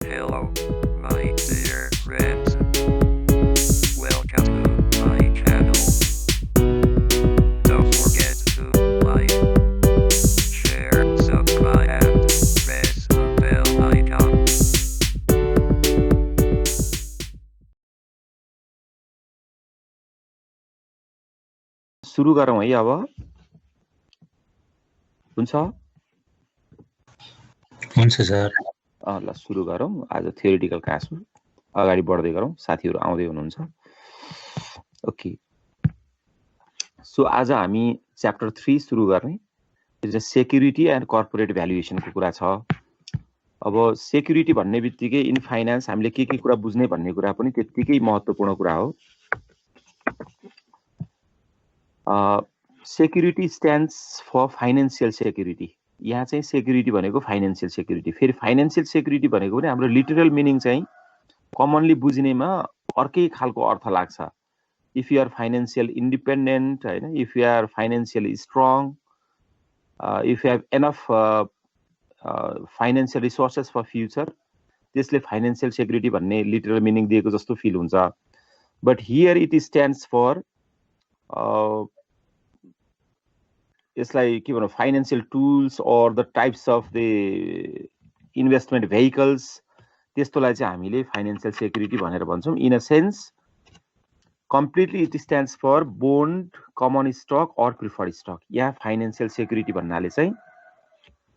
Hello, my dear friends. Welcome to my channel. Don't forget to like, share, subscribe, and press the bell icon. सुरु गरौँ है अब हुन्छ हुन्छ sir ल सुरु गरौँ आज थियोरिटिकल क्लास हो अगाडि बढ्दै गरौँ साथीहरु आउँदै हुनुहुन्छ ओके सो आज हामी च्याप्टर 3 सुरु गर्ने त्यो चाहिँ सेक्युरिटी एन्ड कर्पोरेट भ्यालुएसन को कुरा छ अब सेक्युरिटी भन्ने बित्तिकै इन फाइनान्स हामीले के कुरा बुझ्ने भन्ने कुरा पनि त्यतिकै महत्त्वपूर्ण कुरा हो security stands for financial security यहाँ चाहिँ सेक्युरिटी भनेको फाइनान्शियल सेक्युरिटी फेरि फाइनान्शियल सेक्युरिटी भनेको पनि हाम्रो लिटरल मिनिङ चाहिँ कमनली बुझ्नेमा अर्कै खालको अर्थ लाग्छ if you are financial independent हैन if you are financially strong if you have enough financial resources for future त्यसले फाइनान्शियल सेक्युरिटी भन्ने लिटरल मिनिङ दिएको जस्तो फिल हुन्छ but here it stands for यसलाई के भनौँ financial tools or the types of the investment vehicles त्यस्तोलाई चाहिँ हामीले फाइनान्शियल सेक्युरिटी भनेर भन्छौँ in a sense completely it stands for bond common stock or preferred stock यहाँ फाइनान्शियल सेक्युरिटी भन्नाले चाहिँ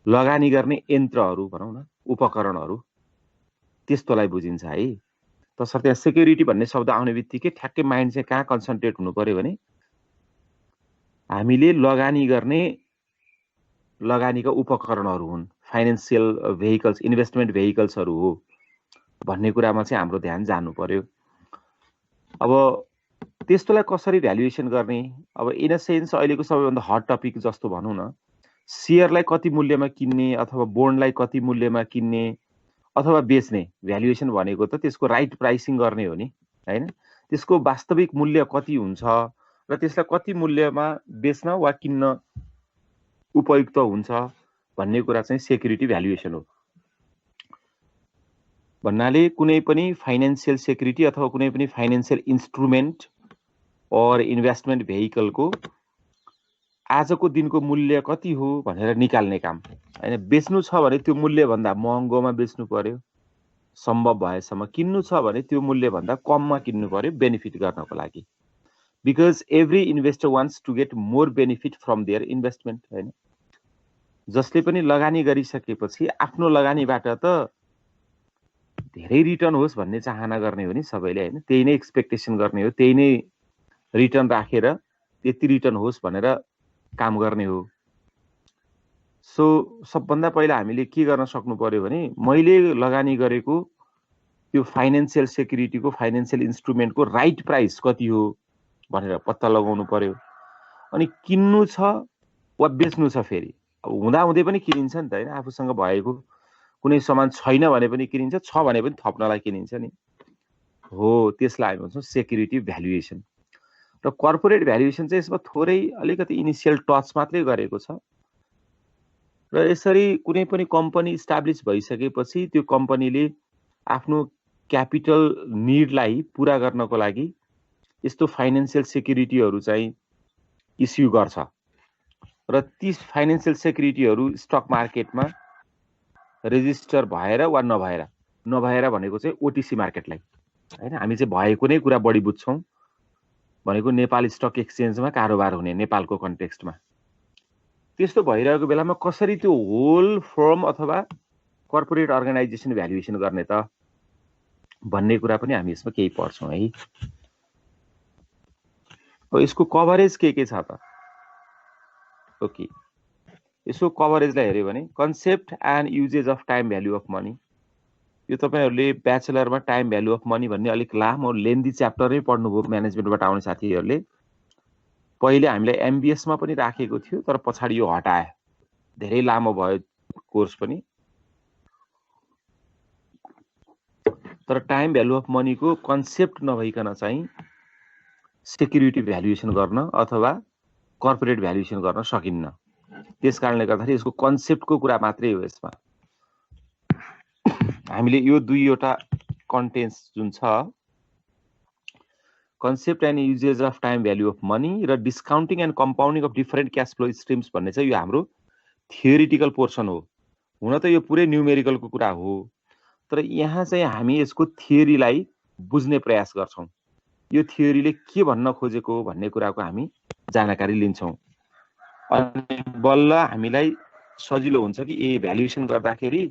लगानी गर्ने यन्त्रहरू भनौँ न उपकरणहरू त्यस्तोलाई बुझिन्छ है तसर्थ यहाँ सेक्युरिटी भन्ने शब्द आउने बित्तिकै ठ्याक्कै माइन्ड चाहिँ कहाँ कन्सन्ट्रेट हुनु पर्यो भने हामीले लगानी गर्ने लगानीका उपकरणहरू हुन् फाइनान्शियल भेहिकल्स इन्भेस्टमेन्ट भेहिकल्सहरू हो भन्ने कुरामा चाहिँ हाम्रो ध्यान जानु पर्यो अब त्यस्तोलाई कसरी भ्यालुएसन गर्ने अब इन अ सेन्स अहिलेको सबैभन्दा हट टपिक जस्तो भनौँ न शेयरलाई कति मूल्यमा किन्ने अथवा बोन्डलाई कति मूल्यमा किन्ने अथवा बेच्ने भ्यालुएसन भनेको त त्यसको राइट प्राइसिङ गर्ने हो नि हैन त्यसको वास्तविक मूल्य कति हुन्छ र त्यसलाई कति मूल्यमा बेच्न वा किन्न उपयुक्त हुन्छ भन्ने कुरा चाहिँ सेक्युरिटी भ्यालुएसन हो भन्नाले कुनै पनि फाइनान्शियल सेक्युरिटी अथवा कुनै पनि फाइनान्शियल इन्स्ट्रुमेन्ट अर इन्भेस्टमेन्ट भेहिकलको आजको दिनको मूल्य कति हो भनेर निकाल्ने काम हैन बेच्नु छ भने त्यो मूल्य भन्दा महँगोमा बेच्नु पर्यो सम्भव भएसम्म किन्नु छ भने त्यो मूल्य भन्दा कममा किन्नु पर्यो बेनिफिट गर्नको लागि because every investor wants to get more benefit from their investment हैन जसले पनि लगानी गरिसकेपछि आफ्नो लगानीबाट त धेरै रिटर्न होस् भन्ने चाहना गर्ने हो नि सबैले हैन त्यही नै एक्सपेक्टेसन गर्ने हो त्यही नै रिटर्न राखेर त्यति रिटर्न होस् भनेर काम गर्ने हो सो सबभन्दा पहिला हामीले के गर्न सक्नु पर्यो भने मैले लगानी गरेको त्यो फाइनान्शियल सेक्युरिटीको फाइनान्शियल इन्स्ट्रुमेन्टको राइट प्राइस कति हो भनेर पत्ता लगाउनु पर्यो अनि किन्नु छ वा बेच्नु छ फेरि अब हुँदाहुँदै पनि किनिन्छ नि त हैन आफूसँग भएको कुनै सामान छैन भने पनि किनिन्छ छ भने पनि थप्नलाई किनिन्छ नि हो त्यसलाई हामी भन्छौँ सेक्युरिटी भ्यालुएसन र कर्पोरेट भ्यालुएसन चाहिँ यसमा थोरै अलिकति इनिसियल टच मात्रै गरेको छ र यसरी कुनै पनि कम्पनी इस्टाब्लिश भइसकेपछि त्यो कम्पनीले आफ्नो क्यापिटल निडलाई पूरा गर्नको लागि यस्तो फाइनान्शियल सेक्युरिटीहरू चाहिँ इस्यु गर्छ र ती फाइनान्शियल सेक्युरिटीहरू स्टक मार्केटमा रेजिस्टर भएर वा नभएर भनेको चाहिँ ओटीसी मार्केटलाई हैन हामी चाहिँ भएको नै कुरा बढी बुझ्छौं भनेको नेपाल स्टक एक्सचेन्जमा कारोबार हुने नेपालको कन्टेक्स्टमा त्यस्तो भइरहेको बेलामा कसरी त्यो होल फर्म अथवा कर्पोरेट अर्गनाइजेसन भ्यालुएसन गर्ने त भन्ने कुरा पनि हामी यसमा केही पढ्छौं है अब यसको कभरेज के छ त ओके यसो कभरेजलाई हेर्यो भने concept and usages of time value of money यो तपाईहरुले ब्याचलरमा टाइम भ्यालु अफ मनी भन्ने अलिक लामो लेन्दी च्याप्टरै पढ्नुभयो म्यानेजमेन्टबाट आउने साथीहरुले पहिले हामीले एमबीएस मा पनि राखेको थियो तर पछाडी यो हटाए धेरै लामो भयो कोर्स पनि तर टाइम भ्यालु अफ मनी को कन्सेप्ट नभइकन चाहिँ सेक्युरिटी भ्यालुएसन गर्न अथवा कर्पोरेट भ्यालुएसन गर्न सकिन्न त्यसकारणले गर्दाखेरि यसको कन्सेप्टको कुरा मात्रै हो यसमा हामीले यो दुईवटा कन्टेन्ट्स जुन छ concept and usages of time value of money र discounting and compounding of different cash flow streams भन्ने चाहिँ यो हाम्रो थियोरिटिकल पोर्सन हो। हुन त यो पुरै न्युमेरिकलको कुरा हो, तर यहाँ चाहिँ हामी यसको थियोरीलाई बुझ्ने प्रयास गर्छौं। यो थियोरीले के भन्न खोजेको भन्ने कुराको हामी जानकारी लिन्छौं। अनि बल्ल हामीलाई सजिलो हुन्छ कि ए भ्यालुएसन गर्दाखेरि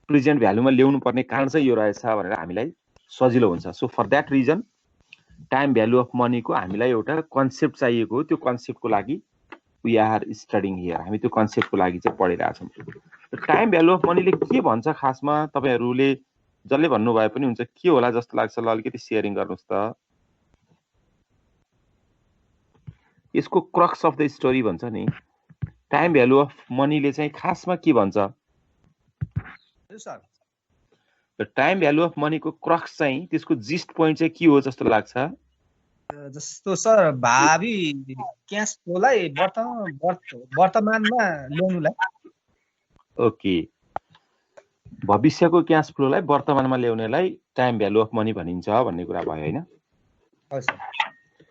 प्रेजेन्ट भ्यालुमा ल्याउनु पर्ने कारण चाहिँ यो रहेछ भनेर हामीलाई सजिलो हुन्छ। So for that reason time value of मनीको हामीलाई एउटा कन्सेप्ट चाहिएको हो। त्यो कन्सेप्टको लागि वी आर स्टडिङ हियर। हामी त्यो कन्सेप्टको लागि चाहिँ पढिरहेछौँ। टाइम भ्यालु अफ मनीले के भन्छ खासमा तपाईहरूले जसले भन्नुभए पनि हुन्छ, के होला जस्तो लाग्छ? ल अलिकति सेयरिङ गर्नुहोस् त। यसको क्रक्स अफ द स्टोरी भन्छ नि, टाइम भ्यालु अफ मनीले चाहिँ खासमा के भन्छ? टाइम भ्यालु अफ मनीको क्रक्स चाहिँ त्यसको जिस्ट पोइन्ट चाहिँ के हो जस्तो लाग्छ? जस्तो सर भावी क्याश फ्लोलाई वर्तमानमा ल्याउनुलाई। ओके, भविष्यको क्याश फ्लोलाई वर्तमानमा ल्याउनेलाई टाइम भ्यालु अफ मनी भनिन्छ भन्ने कुरा भयो हैन?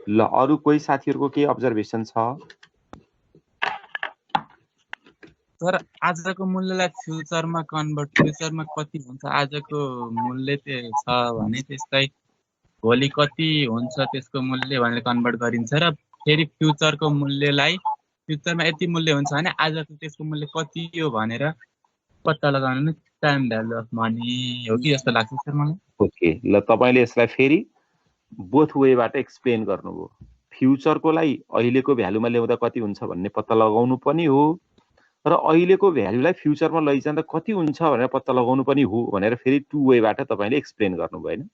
ल अरु कोही साथीहरुको के अब्जर्भेसन छ? सर आजको मूल्यलाई फ्युचरमा कति हुन्छ? आजको मूल्य छ भने त्यसलाई भोलि कति हुन्छ त्यसको मूल्य भनेर कन्भर्ट गरिन्छ र फेरि फ्युचरको मूल्यलाई फ्युचरमा यति मूल्य हुन्छ भने आजको त्यसको मूल्य कति हो भनेर पत्ता लगाउनु नै टाइम भ्यालु अफ मनी हो कि जस्तो लाग्छ सर मलाई। ओके, ल तपाईले यसलाई फेरि बोथ वेबाट एक्सप्लेन गर्नुभयो। फ्युचरकोलाई अहिलेको भ्यालुमा ल्याउँदा कति हुन्छ भन्ने पत्ता लगाउनु पनि हो र अहिलेको भ्यालुलाई फ्युचरमा लैजाँदा कति हुन्छ भनेर पत्ता लगाउनु पनि हो भनेर फेरि टु वेबाट तपाईले एक्सप्लेन गर्नुभयो हैन?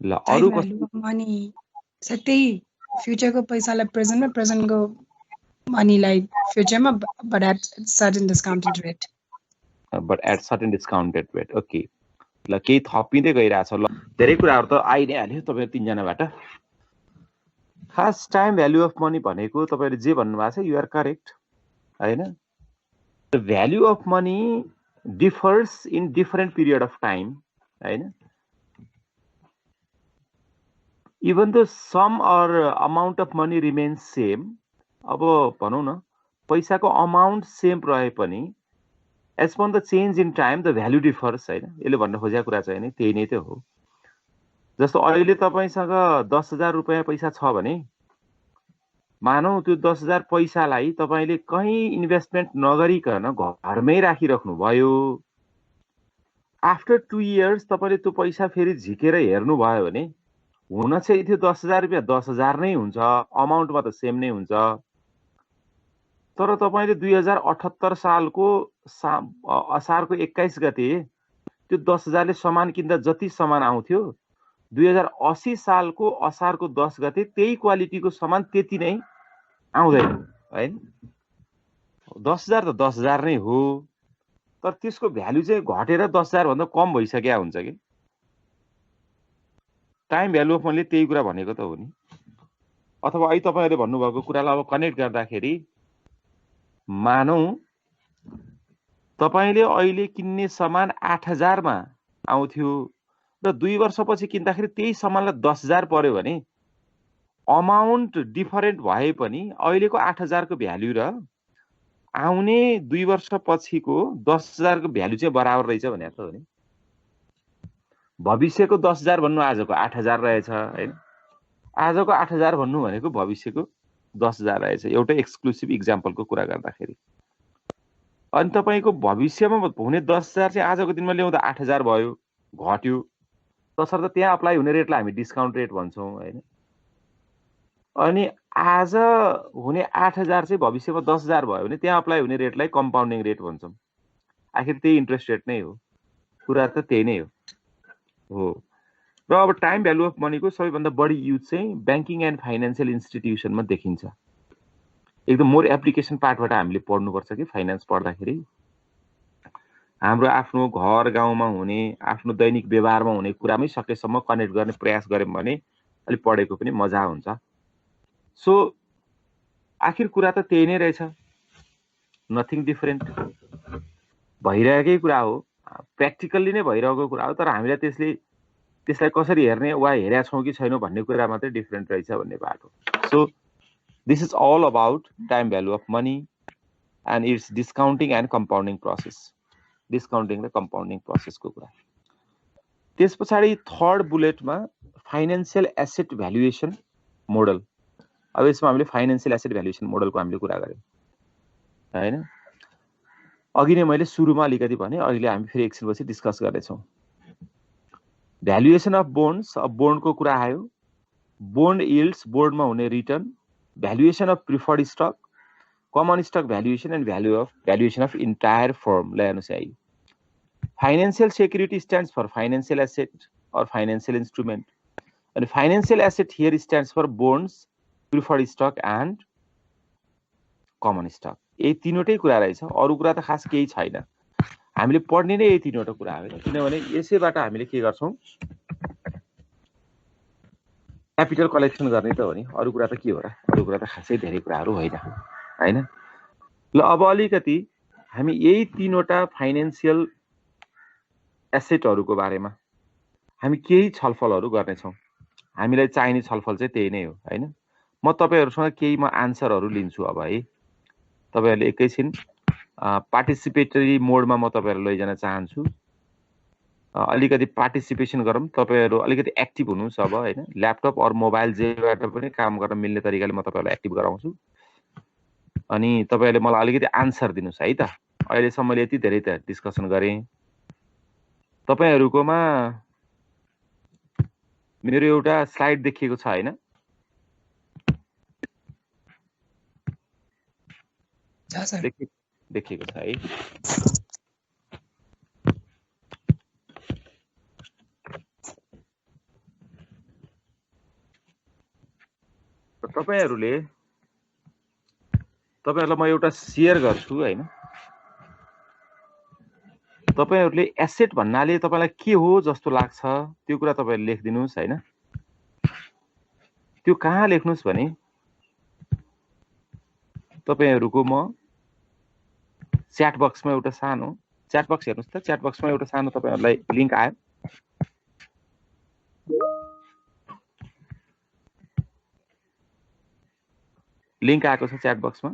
ल अरु मनी सबै फ्युचरको पैसालाई प्रेजेन्टमा, प्रेजेन्टको मनीलाई फ्युचरमा, but at certain discounted rate. Okay, ल केही थपिँदै गइरहेछ। ल धेरै कुराहरु त आइ नै हाल्यो तपाईहरु तीनजनाबाट। खास टाइम भ्यालु अफ मनी भनेको तपाईहरुले जे भन्नुभएको छ यु आर करेक्ट हैन? The value of money differs in different period of time हैन? Even the sum or amount of money remains same. अब भनौं न पैसाको अमाउन्ट सेम रहे पनि as per the change in time the value differs हैन? यसले भन्न खोजेको कुरा चाहिँ नि त्यही नै त हो। जस्तो अहिले तपाईसँग 10,000 रुपैयाँ पैसा छ भने मानौ त्यो 10,000 पैसालाई तपाईले कहीं इन्भेस्टमेन्ट नगरिकन घरमै राखिराख्नु भयो। आफ्टर 2 इयर्स तपाईले त्यो पैसा फेरि झिकेर हेर्नु भयो भने हुन चाहिँ त्यो 10,000 रुपैयाँ 10,000 नै हुन्छ, अमाउन्टमा त सेम नै हुन्छ। तर तपाईले 2078 सालको असारको 21 गते त्यो 10,000 ले सामान किन्दा जति सामान आउँथ्यो 2080 सालको असारको 10 गते त्यही क्वालिटीको सामान त्यति नै आउँदैन हैन? 10,000 त 10,000 नै हो, तर त्यसको भ्यालु चाहिँ घटेर 10,000 भन्दा कम भइसक्या हुन्छ के? टाइम भ्यालु अफ मनीले त्यही कुरा भनेको त हो नि। अथवा अहिले तपाईहरुले भन्नुभएको कुरालाई अब कनेक्ट गर्दाखेरि मानौ तपाईले अहिले किन्ने सामान 8,000 मा आउँथ्यो र 2 वर्षपछि किन्दाखेरि त्यही सामानलाई 10,000 पर्यो भने अमाउन्ट डिफरेन्ट भए पनि अहिलेको 8,000 को भ्यालु र आउने 2 वर्षपछिको 10,000 को भ्यालु चाहिँ बराबर रहेछ भने त हो नि। भविष्यको 10,000 भन्नु आजको 8,000 रहेछ हैन? आजको 8,000 भन्नु भनेको भविष्यको 10,000 रहेछ। एउटा एक्सक्लुसिभ एक्जाम्पलको कुरा गर्दाखेरि अनि तपाईको भविष्यमा हुने 10,000 चाहिँ आजको दिनमा ल्याउँदा 8,000 भयो, घट्यो। तसर्थ त्यहाँ अप्लाई हुने रेटलाई हामी डिस्काउन्ट रेट भन्छौं हैन? अनि आज हुने 8,000 चाहिँ भविष्यमा 10,000 भयो भने त्यहाँ अप्लाई हुने रेटलाई कम्पाउन्डिङ रेट भन्छौं। आखिर त्यही इन्ट्रेस्ट रेट नै हो, कुरा त त्यही नै हो। र अब टाइम भ्यालु अफ मनीको सबैभन्दा बढी युज चाहिँ बैंकिङ एन्ड फाइनान्शियल इन्स्टिट्युसनमा देखिन्छ। एकदम मोर एप्लिकेसन पार्टबाट हामीले पढ्नुपर्छ कि फाइनान्स पढ्दाखेरि हाम्रो आफ्नो घर गाउँमा हुने आफ्नो दैनिक व्यवहारमा हुने कुरामै सकेसम्म कनेक्ट गर्ने प्रयास गर्यौं भने अलि पढेको पनि मजा हुन्छ। सो आखिर कुरा त त्यही नै रहेछ, नथिङ डिफरेन्ट भइरहेकै कुरा हो। प्र्याक्टिकल्ली नै भइरहेको कुरा हो, तर हामीले त्यसलाई कसरी हेर्ने वा हेरेका छौँ कि छैनौँ भन्ने कुरा मात्रै डिफरेन्ट रहेछ भन्ने बाटो। So this is all about time value of money and it's discounting and compounding process, discounting र कम्पाउन्डिङ प्रोसेसको कुरा। त्यस पछाडि थर्ड बुलेटमा फाइनेन्सियल एसेट भ्यालुएसन मोडल। अब यसमा हामीले फाइनेन्सियल एसेट भ्यालुएसन मोडलको हामीले कुरा गऱ्यौँ हैन। अघि नै मैले सुरुमा अलिकति भने, अहिले हामी फेरि एकछिनपछि डिस्कस गर्दैछौँ। भ्यालुएसन अफ बोन्ड्स, अब बोन्डको कुरा आयो, बोन्ड यिल्ड्स, बोन्डमा हुने return, valuation of preferred stock, common stock valuation and valuation of entire firm. ल हेर्नुहोस् है, financial security stands for financial asset or financial instrument, अनि financial asset here stands for bonds, preferred stock and common stock. यही तीनवटै कुरा रहेछ, अरू कुरा त खास केही छैन। हामीले पढ्ने नै यही तीनवटा कुरा हो, किनभने यसैबाट हामीले के गर्छौँ, क्यापिटल कलेक्सन गर्ने त हो नि, अरू कुरा त के हो र, अरू कुरा त खासै धेरै कुराहरू होइन हैन। ल अब अलिकति हामी यही तीनवटा फाइनेन्सियल एसेटहरूको बारेमा हामी केही छलफलहरू गर्नेछौँ। हामीलाई चाहिने छलफल चाहिँ त्यही नै हो हैन। म तपाईहरुसँग केही आन्सरहरू लिन्छु अब है। तपाईहरुले एकैछिन पार्टिसिपेटरी मोडमा म तपाईहरुलाई लैजान चाहन्छु। अलिकति पार्टिसिपेसन गरौँ, तपाईहरु अलिकति एक्टिभ हुनुहुन्छ अब हैन। ल्यापटप अर मोबाइल जेबाट पनि काम गर्न मिल्ने तरिकाले म तपाईहरुलाई एक्टिभ गराउँछु। अनि तपाईहरुले मलाई अलिकति आन्सर दिनुस् है त। अहिलेसम्म मैले यति धेरै त डिस्कसन गरे। तपाईहरुकोमा मेरो एउटा स्लाइड देखिएको छ हैन? देखिएको छ है। तपाईहरुलाई म एउटा शेयर गर्छु हैन। तपाईहरुले एसेट भन्नाले तपाईलाई के हो जस्तो लाग्छ त्यो कुरा तपाईहरुले लेखिदिनुस् हैन। त्यो कहाँ लेख्नुस् भने तपाईहरुको म च्याट बक्समा एउटा सानो च्याट बक्स हेर्नुस् त। च्याट बक्समा एउटा सानो तपाईहरुलाई लिंक आयो। लिंक आएको छ च्याट बक्समा।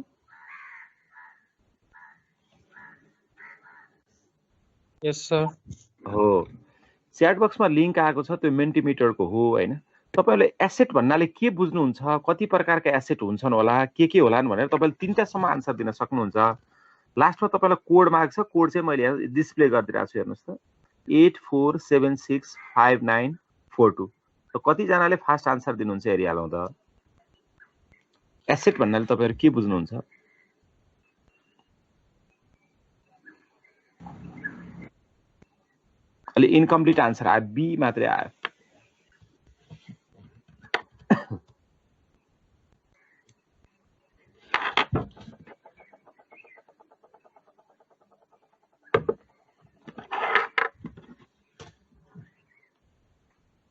यस सर। हो, च्याट बक्समा लिंक आएको छ, त्यो मेन्टिमिटरको हो हैन। तपाईहरुले एसेट भन्नाले के बुझ्नुहुन्छ, कति प्रकारका एसेट हुन्छन् होला, के होलान् भनेर तपाईले तीनटासम्म आन्सर दिन सक्नुहुन्छ। लास्टमा तपाईलाई कोड मागेको छ, कोड चाहिँ मैले डिस्प्ले गरिदिरहेको छु हेर्नुस् त। 84765942। त कति जनाले फास्ट आन्सर दिनुहुन्छ हेरिहालौं त। एसेट भन्नाले तपाईहरु के बुझ्नुहुन्छ? अलि इनकम्प्लिट आन्सर आयो, बी मात्रै आयो।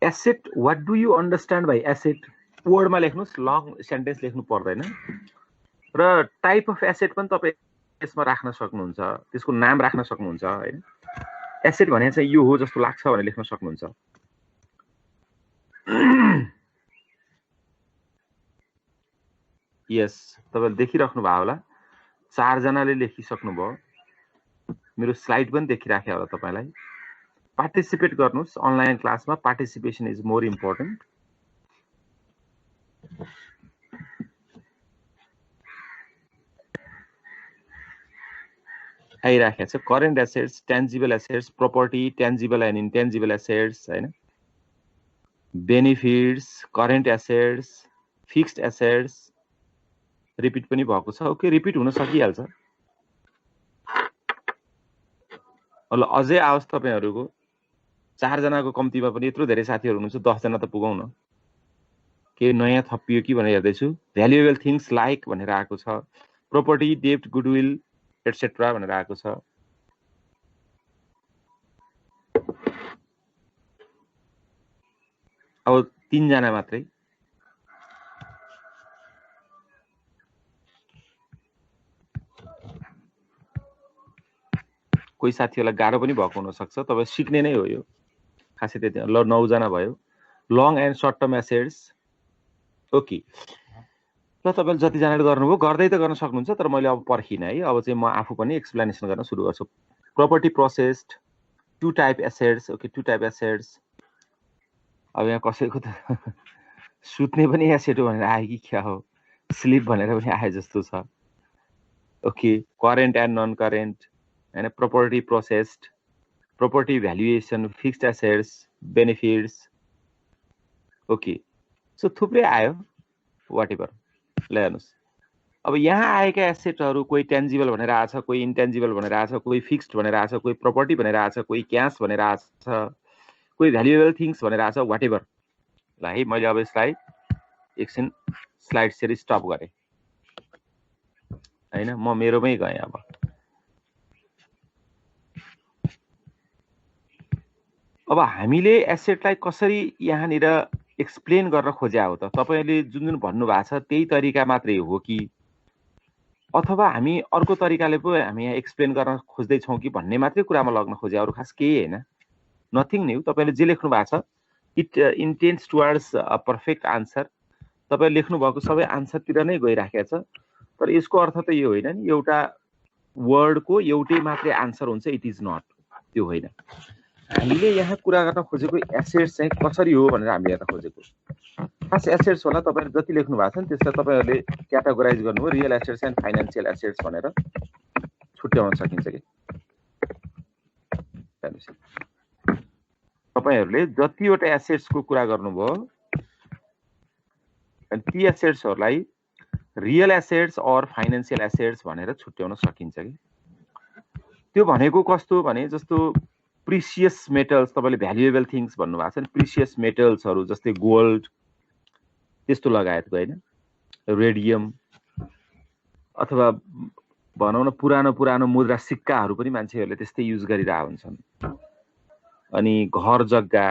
Asset, what do you understand by asset? वर्डमा लेख्नुस्, लङ सेन्टेन्स लेख्नु पर्दैन। र टाइप अफ एसेट पनि तपाई यसमा राख्न सक्नुहुन्छ, त्यसको नाम राख्न सक्नुहुन्छ हैन। एसेट भने चाहिँ यो हो जस्तो लाग्छ भनेर लेख्न सक्नुहुन्छ। यस, तपाईले देखिराख्नु भयो होला। 4 जनाले लेखिसक्नु भयो। मेरो स्लाइड पनि देखिराखे होला तपाईलाई। पार्टिसिपेट गर्नुस् अनलाइन क्लासमा। Participation is more important. आइराखेको छ current assets, tangible assets, property, tangible and intangible assets हैन। Benefits, current assets, fixed assets. Repeat पनि भएको छ। ओके, रिपिट हुन सकिहाल्छ। ल अझै आओस् तपाईहरुको। 4 जनाको कम्तीमा पनि यत्रो धेरै साथीहरु हुनुहुन्छ, 10 जना त पुगौं न। के नयाँ थपियो कि भनेर हेर्दै छु। भ्यालुएबल थिंग्स लाइक भनेर आएको छ। प्रपर्टी, डेब्ट, गुडविल एटसेट्रा भनेर आएको छ। अब 3 जना मात्रै। कोही साथीहरूलाई गाह्रो पनि भएको हुनसक्छ, तपाईँ सिक्ने नै हो यो, खासै त्यति। ल 9 जना भयो। Long and short term assets, okay. ल तपाईँले जतिजनाले गर्नुभयो गर्दै त गर्न सक्नुहुन्छ, तर मैले अब पर्खिनँ है। अब चाहिँ म आफू पनि एक्सप्लेनेसन गर्न सुरु गर्छु। Property processed, two type assets, okay, two type assets. अब यहाँ कसैको त सुत्ने पनि एसेट हो भनेर आयो कि क्या हो, स्लिप भनेर पनि आए जस्तो छ, okay. Current and non current हैन, property processed, property valuation, fixed assets, benefits, okay. So थुप्रै आयो, वाट एभर। ल हेर्नुहोस्, अब यहाँ आएका एसेटहरू कोही टेन्जिबल भनेर आछ, कोही इन्टेन्जिबल भनेर आछ, कोही फिक्स्ड भनेर आछ, कोही प्रपर्टी भनेर आछ, कोही क्यास भनेर आछ, कोही भ्यालुएबल थिङ्स भनेर आछ, वाट एभर। ल है, मैले अब यसलाई एकछिन स्लाइड सेयर स्टप गरेँ हैन, म मेरोमै गएँ। अब हामीले एसेटलाई कसरी यहाँनिर एक्सप्लेन गर्न खोज्या हो त? तपाईले जुन जुन भन्नु भएको छ त्यही तरिका मात्रै हो कि अथवा हामी अर्को तरिकाले पो हामी यहाँ एक्सप्लेन गर्न खोज्दै छौं कि भन्ने मात्रै कुरामा लग्न खोज्या, अरु खास केही हैन, नथिङ न्यू। तपाईले जे लेख्नु भएको छ, it intends towards a perfect answer. तपाईले लेख्नु भएको सबै आन्सरतिर नै गइराखेको छ, तर यसको अर्थ त यो होइन नि एउटा वर्डको एउटै मात्रै आन्सर हुन्छ, इट इज नट, त्यो होइन। हामीले यहाँ कुरा गर्न खोजेको एसेट्स चाहिँ कसरी हो भनेर हामीले हेर्न खोजेको। खास एसेट्स होला, तपाईहरु जति लेख्नु भएको छ नि त्यसलाई तपाईहरुले क्याटेगोराइज गर्नुभयो, real assets and financial assets भनेर छुट्याउन सकिन्छ कि। तपाईहरुले जतिवटा एसेट्सको कुरा गर्नुभयो अनि ती एसेट्सहरुलाई real assets or financial assets भनेर छुट्याउन सकिन्छ कि। त्यो भनेको कस्तो भने जस्तो प्रिसियस मेटल्स, तपाईले भ्यालुएबल थिङ्स भन्नुभएको छ नि, प्रिसियस मेटल्सहरु जस्तै गोल्ड त्यस्तो लगायतको हैन, रेडियम अथवा भनौं न पुरानो पुरानो मुद्रा सिक्काहरु पनि मान्छेहरुले त्यस्तै युज गरिरहेका हुन्छन्। अनि घर जग्गा,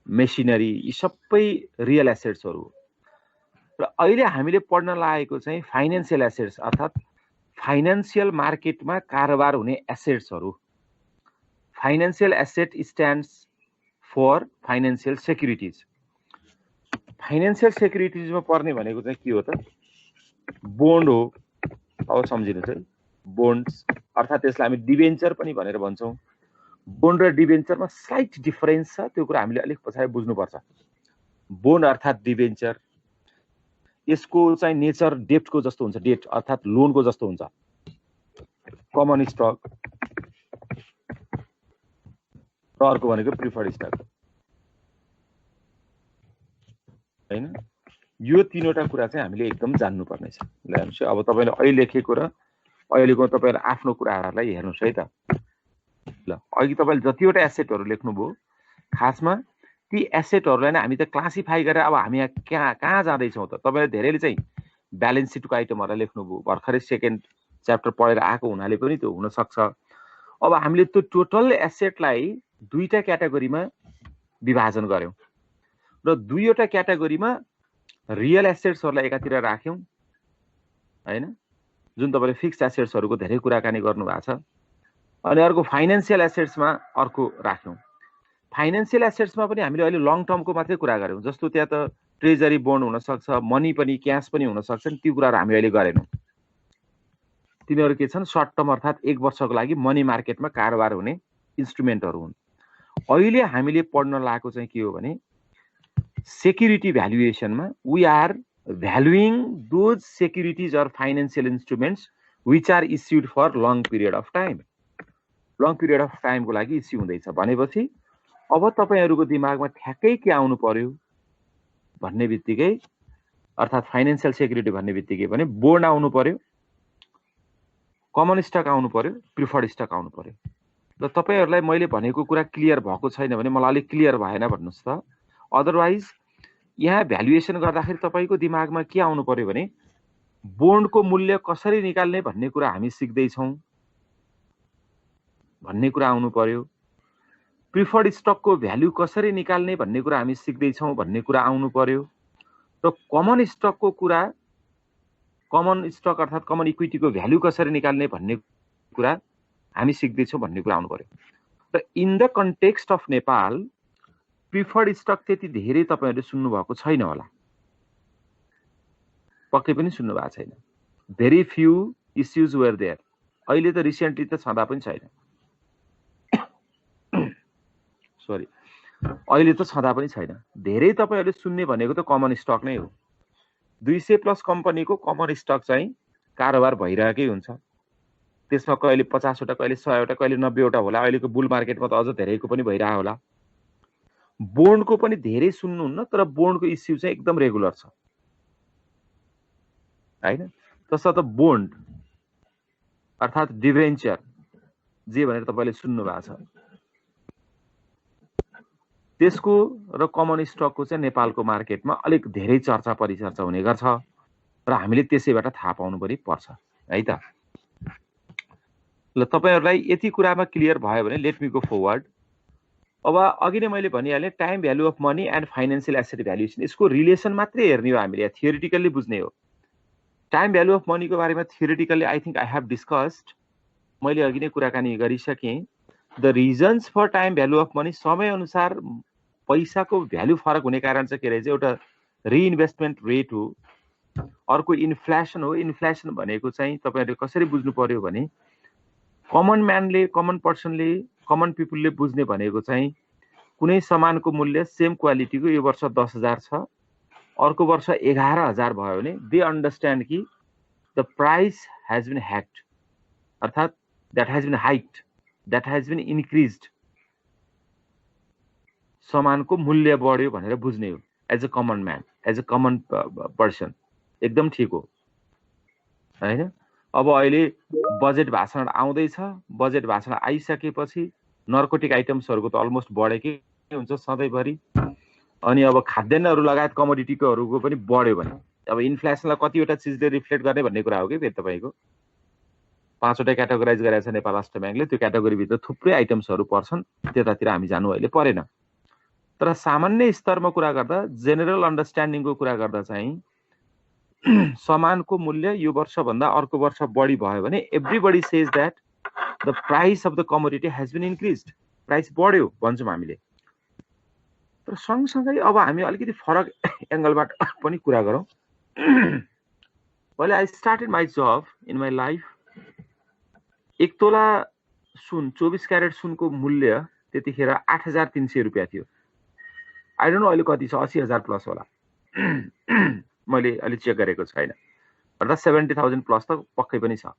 मेसिनरी, यी सबै रियल एसेट्सहरु हो। र अहिले हामीले पढ्न लागेको चाहिँ फाइनान्शियल एसेट्स अर्थात फाइनान्शियल मार्केटमा कारोबार हुने एसेट्सहरु। Financial asset stands for financial securities. Financial सेक्युरिटीजमा पर्ने भनेको चाहिँ के हो त? बोन्ड हो। अब सम्झिनुस् है, बोन्ड्स अर्थात त्यसलाई हामी डिबेन्चर पनि भनेर भन्छौं। बोन्ड र डिबेन्चरमा स्लाइट डिफरेन्स छ, त्यो कुरा हामीले अलिक पछाडि बुझ्नुपर्छ। बोन्ड अर्थात डिबेन्चर, यसको चाहिँ नेचर डेब्टको जस्तो हुन्छ, डेट अर्थात लोनको जस्तो हुन्छ। कमन स्टक र अर्को भनेको प्रिफर्ड स्टक हैन। यो तीनवटा कुरा चाहिँ हामीले एकदम जान्नु पर्ने छ। ल हेर्नुस्, अब तपाईले अहिले लेखेको र अहिलेको तपाईहरु आफ्नो कुराहरुलाई हेर्नुस् है त। ल अघि तपाईले जतिवटा एसेटहरु लेख्नुभयो, खासमा ती एसेटहरुलाई नै हामी त क्लासिफाई गरेर अब हामी यहाँ कहाँ जाँदै छौं त? तपाईले धेरैले चाहिँ ब्यालेन्स सिटको आइटमहरुलाई लेख्नुभयो, भर्खरै सेकेन्ड च्याप्टर पढेर आएको हुनाले पनि त्यो हुन सक्छ। अब हामीले त्यो टोटल एसेटलाई दुईटा क्याटेगोरीमा विभाजन गर्यौं र दुईवटा क्याटेगोरीमा रियल एसेट्सहरुलाई एकातिर राख्यौं हैन, जुन तपाईले फिक्स्ड एसेट्सहरुको धेरै कुराकानी गर्नु भएको छ, अनि अर्को फाइनान्शियल एसेट्समा अर्को राख्यौं। फाइनान्शियल एसेट्समा पनि हामीले अहिले लङ टर्मको मात्रै कुरा गर्यौं, जस्तो त्यहाँ त ट्रेजरी बोन्ड हुन सक्छ, मनी पनि, क्याश पनि हुन सक्छ, त्यो कुराहरु हामी अहिले गरेनौं। तिनीहरु के छन्? सर्ट टर्म अर्थात 1 वर्षको लागि मनी मार्केटमा कारोबार हुने इन्स्ट्रुमेन्टहरु हुन्। अहिले हामीले पढ्न लागेको चाहिँ के हो भने सेक्युरिटी भ्यालुएसनमा we are valuing those securities or financial instruments which are issued for long period of time. Long period of टाइमको लागि इस्यु हुँदैछ भनेपछि अब तपाईहरुको दिमागमा ठ्याक्कै के आउनु पर्यो भन्ने बित्तिकै, अर्थात फाइनान्शियल सेक्युरिटी भन्ने बित्तिकै भने बोन्ड आउनु पर्यो, कमन स्टक आउनु पर्यो, प्रिफर्ड स्टक आउनु पर्यो। र तपाईहरुलाई मैले भनेको कुरा क्लियर भएको छैन भने मलाई अलिक क्लियर भएन भन्नुस् त। अदरवाइज यहाँ भ्यालुएसन गर्दाखेरि तपाईको दिमागमा के आउनु पर्यो भने बोन्डको मूल्य कसरी निकाल्ने भन्ने कुरा हामी सिक्दै छौं भन्ने कुरा आउनु पर्यो। प्रिफर्ड स्टकको भ्यालु कसरी निकाल्ने भन्ने कुरा हामी सिक्दै छौं भन्ने कुरा आउनु पर्यो। र कमन स्टकको कुरा, कमन स्टक अर्थात कमन इक्विटीको भ्यालु कसरी निकाल्ने भन्ने कुरा हामी सिक्दैछौँ भन्ने कुरा आउनु पर्यो। र in the context of Nepal preferred stock त्यति धेरै तपाईहरुले सुन्नु भएको छैन होला, पक्कै पनि सुन्नु भएको छैन। Very few issues were there. अहिले त रिसेन्टली त छँदा पनि छैन, सरी, अहिले त छँदा पनि छैन। धेरै तपाईहरुले सुन्ने भनेको त कमन स्टक नै हो। 200 प्लस कम्पनीको कमन स्टक चाहिँ कारोबार भइरहेकै हुन्छ। त्यसमा कहिले 50 वटा, कहिले 100 वटा, कहिले 90 वटा होला। अहिलेको बुल मार्केटमा त अझ धेरैको पनि भइरहेको होला। बोन्डको पनि धेरै सुन्नुहुन्न, तर बोन्डको इस्यु चाहिँ एकदम रेगुलर छ हैन। तसर्थ बोन्ड अर्थात् डिभेन्चर जे भनेर तपाईले सुन्नु भएको छ, त्यसको र कमन स्टकको चाहिँ नेपालको मार्केटमा अलिक धेरै चर्चा परिचर्चा हुने गर्छ र हामीले त्यसैबाट थाहा पाउनु पनि पर्छ है त। ल तपाईहरुलाई यति कुरामा क्लियर भयो भने लेट मी गो फरवर्ड। अब अघि नै मैले भनिहालेँ time value of money and financial asset valuation, यसको रिलेसन मात्रै हेर्ने हो हामीले, थियोरिटिकल्ली बुझ्ने हो। टाइम भ्यालु अफ मनीको बारेमा theoretically I think I have discussed, मैले अघि नै कुराकानी गरिसकेँ। The reasons for time value of money, समय अनुसार पैसाको भ्यालु फरक हुने कारण चाहिँ के रहेछ, एउटा रिइन्भेस्टमेन्ट रेट हो, अर्को इन्फ्लेसन हो। इन्फ्लेसन भनेको चाहिँ तपाईहरुले कसरी बुझ्नु पर्यो भने कमन म्यानले, कमन पर्सनले, कमन पिपुलले बुझ्ने भनेको चाहिँ कुनै सामानको मूल्य सेम क्वालिटीको यो वर्ष 10,000 छ, अर्को वर्ष 11,000 भयो भने दे अन्डरस्ट्यान्ड कि the price has been hacked, अर्थात् that has been hiked, that has been increased, सामानको मूल्य बढ्यो भनेर बुझ्ने हो as a common man, as a common person. एकदम ठीक हो हैन। अब अहिले बजेट भाषण आउँदैछ, बजेट भाषण आइसकेपछि नर्कोटिक आइटम्सहरुको त अलमोस्ट बढेकै हुन्छ सधैँभरि, अनि अब खाद्यान्नहरु लगायत कमोडिटीकोहरुको पनि बढ्यो भने अब इन्फ्लेसनलाई कतिवटा चीजले रिफ्लेक्ट गर्ने भन्ने कुरा हो कि फेरि तपाईको 5 वटा क्याटेगोराइज गरेको छ नेपाल राष्ट्र ब्याङ्कले, त्यो क्याटेगोरी भित्र थुप्रै आइटम्सहरु पर्छन्, त्यतातिर हामी जानु अहिले परेन। तर सामान्य स्तरमा कुरा गर्दा, जेनरल अन्डरस्ट्यान्डिङको कुरा गर्दा चाहिँ सामानको मूल्य यो वर्ष भन्दा अर्को वर्ष बढी भयो भने everybody says that the price of the commodity has been increased, price बढ्यो भन्छौँ हामीले। तर सँगसँगै अब हामी अलिकति फरक एंगलबाट पनि कुरा गरौँ। Well, I started my job in my life. 1 तोला सुन, 24 क्यारेट सुनको मूल्य त्यतिखेर 8,300 रुपैयाँ थियो। आई डोन्ट नो अहिले कति छ, 80,000 प्लस होला। मैले अलि चेक गरेको छैन, अर्थात् 70,000 प्लस त पक्कै पनि छ।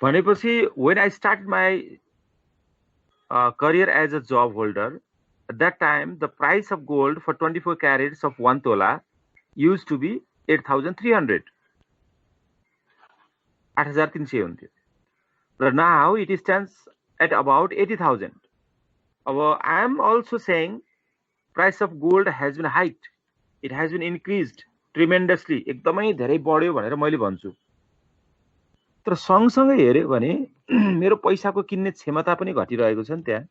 भनेपछि when I started my career as a job holder, at that time the price of gold for 24 carats of 1 tola used to be 8,300. 8,300 हुन्थ्यो। But now it stands at about 80,000. I am also saying price of gold has been hiked, it has been increased tremendously, एकदमै धेरै बढ्यो भनेर मैले भन्छु। तर सँगसँगै हेर्यो भने मेरो पैसाको किन्ने क्षमता पनि घटिरहेको छ नि। त्यहाँ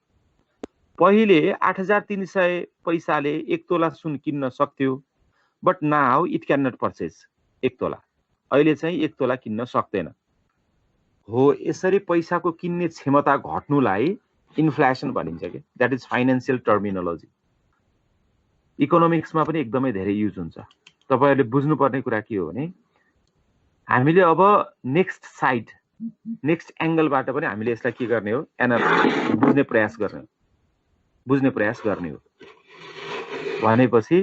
पहिले 8,300 पैसाले 1 तोला सुन किन्न सक्थ्यो, but now it can not purchase 1 tola. अहिले चाहिँ 1 तोला किन्न सक्दैन हो। यसरी पैसाको किन्ने क्षमता घट्नुलाई इन्फ्लेसन भनिन्छ के। That is financial terminology. इकोनोमिक्समा पनि एकदमै धेरै युज हुन्छ। तपाईहरुले बुझ्नुपर्ने कुरा के हो भने हामीले अब नेक्स्ट साइड, नेक्स्ट एंगलबाट पनि हामीले यसलाई के गर्ने हो, बुझ्ने प्रयास गर्ने हो। भनेपछि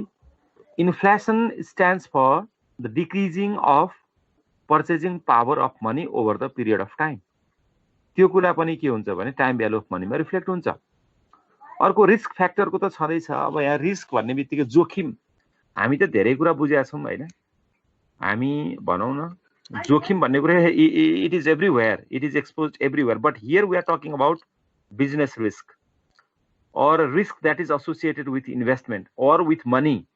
inflation stands for the decreasing of purchasing power of money over the period of time. त्यो कुरा पनि के हुन्छ भने टाइम भ्यालु अफ मनीमा रिफ्लेक्ट हुन्छ। अर्को रिस्क फ्याक्टरको त छँदैछ। अब यहाँ रिस्क भन्ने बित्तिकै जोखिम, हामी त धेरै कुरा बुझेका छौँ हैन। हामी भनौँ न जोखिम भन्ने कुरा it is everywhere, it is exposed everywhere, but here we are talking about business risk or risk that is associated with investment or with money.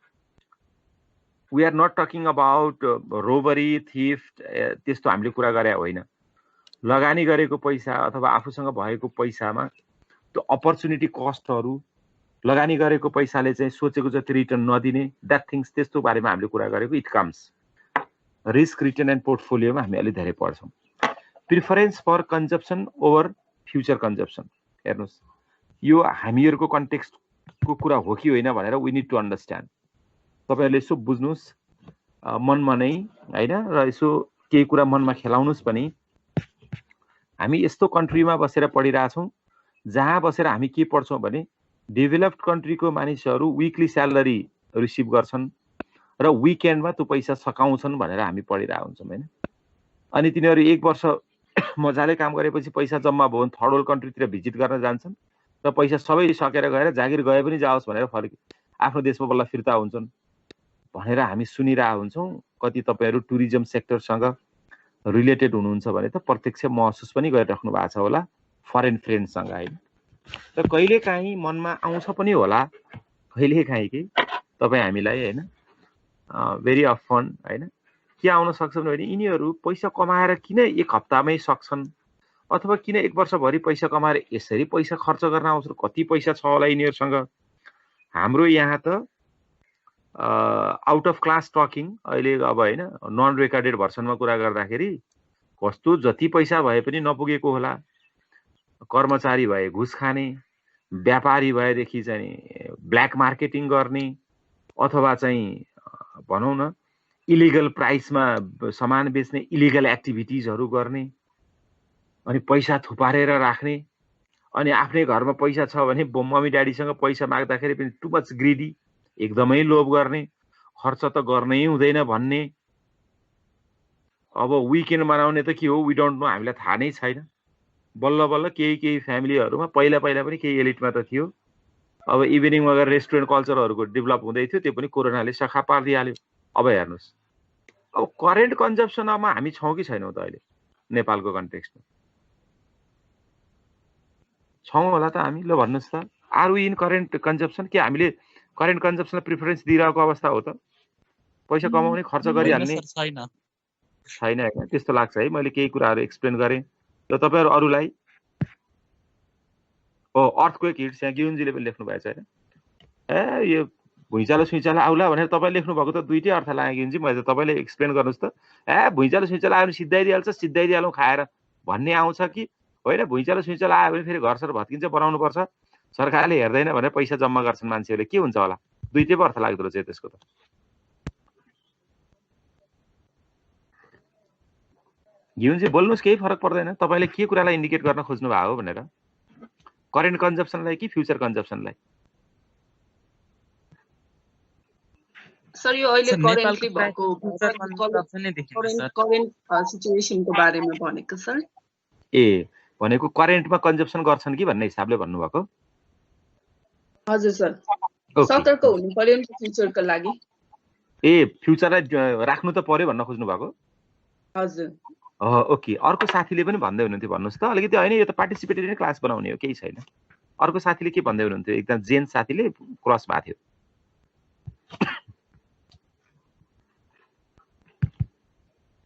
We are not talking about robbery, theft, त्यस्तो हामीले कुरा गरे होइन। लगानी गरेको पैसा अथवा आफूसँग भएको पैसामा त्यो अपर्चुनिटी कस्टहरु, लगानी गरेको पैसाले चाहिँ सोचेको जति रिटर्न नदिने, दैट थिंग्स, त्यस्तो बारेमा हामीले कुरा गरेको। It comes risk, return and पोर्टफोलियोमा हामी अलि धेरै पढ्छौं। Preference for consumption over future consumption. हेर्नुहोस्, यो हामीहरूको कन्टेक्स्टको कुरा हो कि होइन भनेर वी निड टु अन्डरस्ट्यान्ड। तपाईँहरूले यसो बुझ्नुहोस् मनमा नै होइन, र यसो केही कुरा मनमा खेलाउनुहोस् पनि। हामी यस्तो कन्ट्रीमा बसेर पढिरहेछौँ जहाँ बसेर हामी के पढ्छौँ भने डेभलप्ड कन्ट्रीको मानिसहरू विकली स्यालेरी रिसिभ गर्छन् र विकेन्डमा त्यो पैसा सकाउँछन् भनेर हामी पढिरहेको हुन्छौँ होइन। अनि तिनीहरू 1 वर्ष मजाले काम गरेपछि पैसा जम्मा भयो भने थर्ड वर्ल्ड कन्ट्रीतिर भिजिट गर्न जान्छन् र पैसा सबै सकेर गएर जागिर गए पनि जाओस् भनेर फर्क आफ्नो देशमा बल्ल फिर्ता हुन्छन् भनेर हामी सुनिरहेको हुन्छौँ। कति तपाईँहरू टुरिज्म सेक्टरसँग रिलेटेड हुनुहुन्छ भने त प्रत्यक्ष महसुस पनि गरिराख्नु भएको छ होला फरेन फ्रेन्डसँग होइन। र कहिलेकाहीँ मनमा आउँछ पनि होला, कहिलेकाहीँ कि तपाईँ हामीलाई होइन भेरी अफन होइन के आउन सक्छ भने यिनीहरू पैसा कमाएर किन 1 हप्तामै सक्छन् अथवा किन 1 वर्षभरि पैसा कमाएर यसरी पैसा खर्च गर्न आउँछ, कति पैसा छ होला यिनीहरूसँग। हाम्रो यहाँ त आउट अफ क्लास टकिङ अहिले अब होइन नन रेकर्डेड भर्सनमा कुरा गर्दाखेरि कस्तो जति पैसा भए पनि नपुगेको होला। कर्मचारी भए घुस खाने, व्यापारी भएदेखि चाहिँ ब्ल्याक मार्केटिङ गर्ने अथवा चाहिँ भनौँ न इलिगल प्राइसमा सामान बेच्ने इलिगल एक्टिभिटिजहरू गर्ने, अनि पैसा थुपारेर राख्ने, अनि आफ्नै घरमा पैसा छ भने मम्मी ड्याडीसँग पैसा माग्दाखेरि पनि टु मच ग्रिडी, एकदमै लोभ गर्ने, खर्च त गर्नै हुँदैन भन्ने। अब विकेन्ड मनाउने त के हो वी डोन्ट नो, हामीलाई थाहा नै छैन। बल्ल बल्ल केही फ्यामिलीहरूमा पहिला पनि केही एलिटमा त थियो, अब इभिनिङमा गएर रेस्टुरेन्ट कल्चरहरूको डेभलप हुँदै थियो, त्यो पनि कोरोनाले सखा पारिदिहाल्यो। अब हेर्नुहोस्, अब करेन्ट कन्जम्सनमा हामी छौँ कि छैनौँ त अहिले नेपालको कन्टेक्स्टमा? छौँ होला त हामी? ल भन्नुहोस् त, are we in current consumption? के हामीले करेन्ट कन्जम्सनलाई प्रिफरेन्स दिइरहेको अवस्था हो त? पैसा कमाउने खर्च गरिहाल्ने छैन होइन, त्यस्तो लाग्छ है। मैले केही कुराहरू एक्सप्लेन गरेँ र तपाईँहरू अरूलाई हो अर्थक्वेक हिट्स यहाँ गिउन्जीले पनि लेख्नु भएको छ होइन, यो भुइँचालो सुइँचालो आउला भनेर तपाईँ लेख्नु भएको त दुईटै अर्थ लाग्यो गिउन्जी। मैले त तपाईँले एक्सप्लेन गर्नुहोस् त, भुइँचालो सुइँचालो आयो भने सिद्धाइदिइहालौँ खाएर भन्ने आउँछ कि होइन? भुइँचालो सुइँचालो आयो भने फेरि घरसर भत्किन्छ, बनाउनु पर्छ, सरकारले हेर्दैन भनेर पैसा जम्मा गर्छन् मान्छेहरूले, के हुन्छ होला? दुईटै पो अर्थ लाग्दो रहेछ त्यसको त। घिउजी बोल्नुहोस्, केही फरक पर्दैन। तपाईँले के कुरालाई इन्डिकेट गर्न खोज्नु भएको भनेर, करेन्ट कन्जम्सनलाई कि फ्युचर कन्जम्सनलाई? सर यो अहिले करेन्टली भएको करेन्ट सिचुएसनको बारेमा भनेको सर। ए भनेको करेन्टमा कन्जम्सन गर्छन् कि भन्ने हिसाबले भन्नुभएको? हजुर सर, सतर्क हुनु पर्यो नि फ्युचरको लागि। ए फ्युचरलाई राख्नु त पर्यो भन्न खोज्नु भएको? हजुर ओके। अर्को साथीले पनि भन्दै हुनुहुन्थ्यो, भन्नुहोस् त अलिकति। होइन यो त पार्टिसिपेटरी नै क्लास बनाउने हो, केही छैन। अर्को साथीले के भन्दै हुनुहुन्थ्यो, एकदम जेन साथीले क्रस भएको थियो।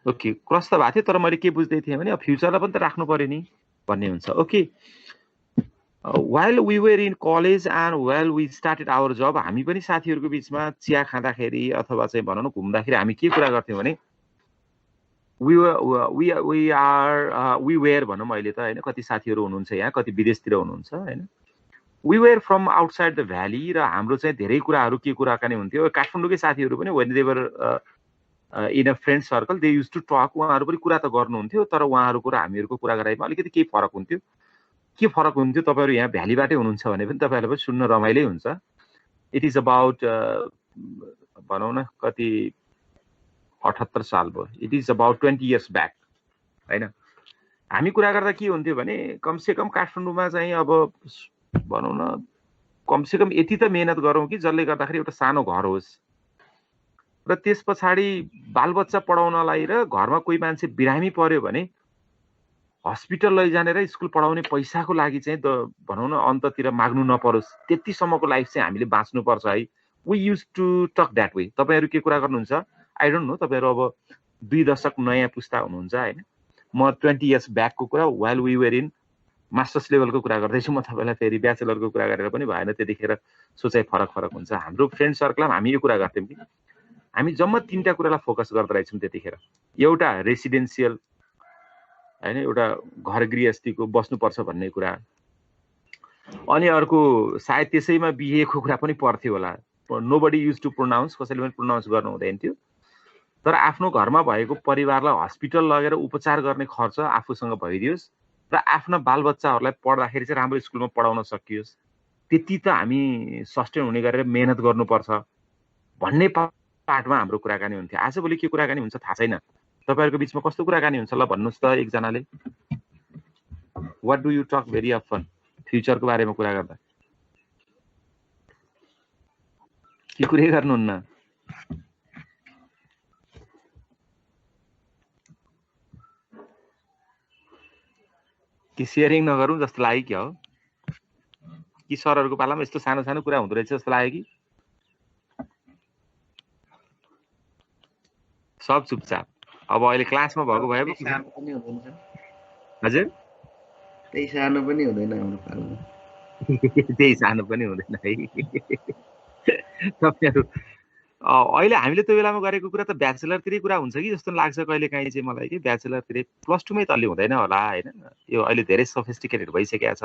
ओके क्रस त भएको थियो, तर मैले के बुझ्दै थिएँ भने अब फ्युचरलाई पनि त राख्नु पर्यो नि भन्ने हुन्छ। Okay, while we were in college and while we started our job, हामी पनि साथीहरूको बिचमा चिया खाँदाखेरि अथवा चाहिँ भनौँ न घुम्दाखेरि हामी के कुरा गर्थ्यौँ भने we were भनौँ अहिले त होइन, कति साथीहरू हुनुहुन्छ यहाँ, कति विदेशतिर हुनुहुन्छ होइन। we were from outside the valley र हाम्रो चाहिँ धेरै कुराहरू के कुराकानी हुन्थ्यो। काठमाडौँकै साथीहरू पनि when they were in a friend circle they used to talk, उहाँहरू पनि कुरा त गर्नुहुन्थ्यो, तर उहाँहरूको र हामीहरूको कुरा गराइमा अलिकति केही फरक हुन्थ्यो। के फरक हुन्थ्यो? तपाईँहरू यहाँ भ्यालीबाटै हुनुहुन्छ भने पनि तपाईँहरूलाई पनि सुन्न रमाइलै हुन्छ। इट इज अबाउट भनौँ न कति 78 साल भयो, it is about 20 years back होइन। हामी कुरा गर्दा के हुन्थ्यो भने कमसेकम काठमाडौँमा चाहिँ अब भनौँ न कमसेकम यति त मेहनत गरौँ कि जसले गर्दाखेरि एउटा सानो घर होस्, र त्यस पछाडि बालबच्चा पढाउनलाई र घरमा कोही मान्छे बिरामी पर्यो भने हस्पिटल लैजाने र स्कुल पढाउने पैसाको लागि चाहिँ भनौँ न अन्ततिर माग्नु नपरोस्, त्यतिसम्मको लाइफ चाहिँ हामीले बाँच्नुपर्छ है। We use to talk that way. तपाईँहरू के कुरा गर्नुहुन्छ आई डोन्ट नो, तपाईँहरू अब 2 दशक नयाँ पुस्ता हुनुहुन्छ होइन। म 20 years ब्याकको कुरा while we were in masters लेभलको कुरा गर्दैछु, म तपाईँलाई फेरि ब्याचलरको कुरा गरेर पनि भएन, त्यतिखेर सोचाइ फरक हुन्छ। हाम्रो फ्रेन्ड सर्कलमा हामी यो कुरा गर्थ्यौँ कि हामी जम्मा 3टा कुरालाई फोकस गर्दै रहेछौँ त्यतिखेर। एउटा रेसिडेन्सियल हैन, एउटा घर गृहस्थीको बस्नुपर्छ भन्ने कुरा। अनि अर्को सायद त्यसैमा बिहेको कुरा पनि पर्थ्यो होला। नोबडी युज टु प्रोनाउन्स, कसैले पनि प्रोनाउन्स गर्नु हुँदैन थियो। तर आफ्नो घरमा भएको परिवारलाई हस्पिटल लगेर उपचार गर्ने खर्च आफूसँग भइदियोस् र आफ्ना बालबच्चाहरूलाई पढ्दाखेरि चाहिँ राम्रो स्कुलमा पढाउन सकियोस्, त्यति त हामी सस्टेन हुने गरेर मेहनत गर्नुपर्छ भन्ने पार्टमा हाम्रो कुराकानी हुन्थ्यो। आजभोलि के कुराकानी हुन्छ थाहा छैन। तपाईहरुको बीचमा कस्तो कुराकानी हुन्छ ल भन्नुस् त एकजनाले। What do you talk very often फ्युचरको बारेमा कुरा गर्दा? के कुरै गर्नुहुन्न? कि सेयरिङ नगरौँ जस्तो लाग्यो क्या हो? कि सरहरुको पालामा यस्तो सानो सानो कुरा हुँदो रहेछ जस्तो लाग्यो कि? सब चुपचाप। अब अहिले क्लासमा भएको भए पो सानो पनि हुँदैन सर। हजुर त्यही सानो पनि हुँदैन हाम्रो पालमा। त्यही सानो पनि हुँदैन है। तपाईहरु अहिले हामीले त्यो बेलामा गरेको कुरा त ब्याचलरतिरै कुरा हुन्छ कि जस्तो लाग्छ कहिले काहीँ चाहिँ मलाई कि ब्याचलरतिरै प्लस 2 मै तल्ली हुँदैन होला हैन। यो अहिले धेरै सोफिस्टिकेटेड भइसकेको छ।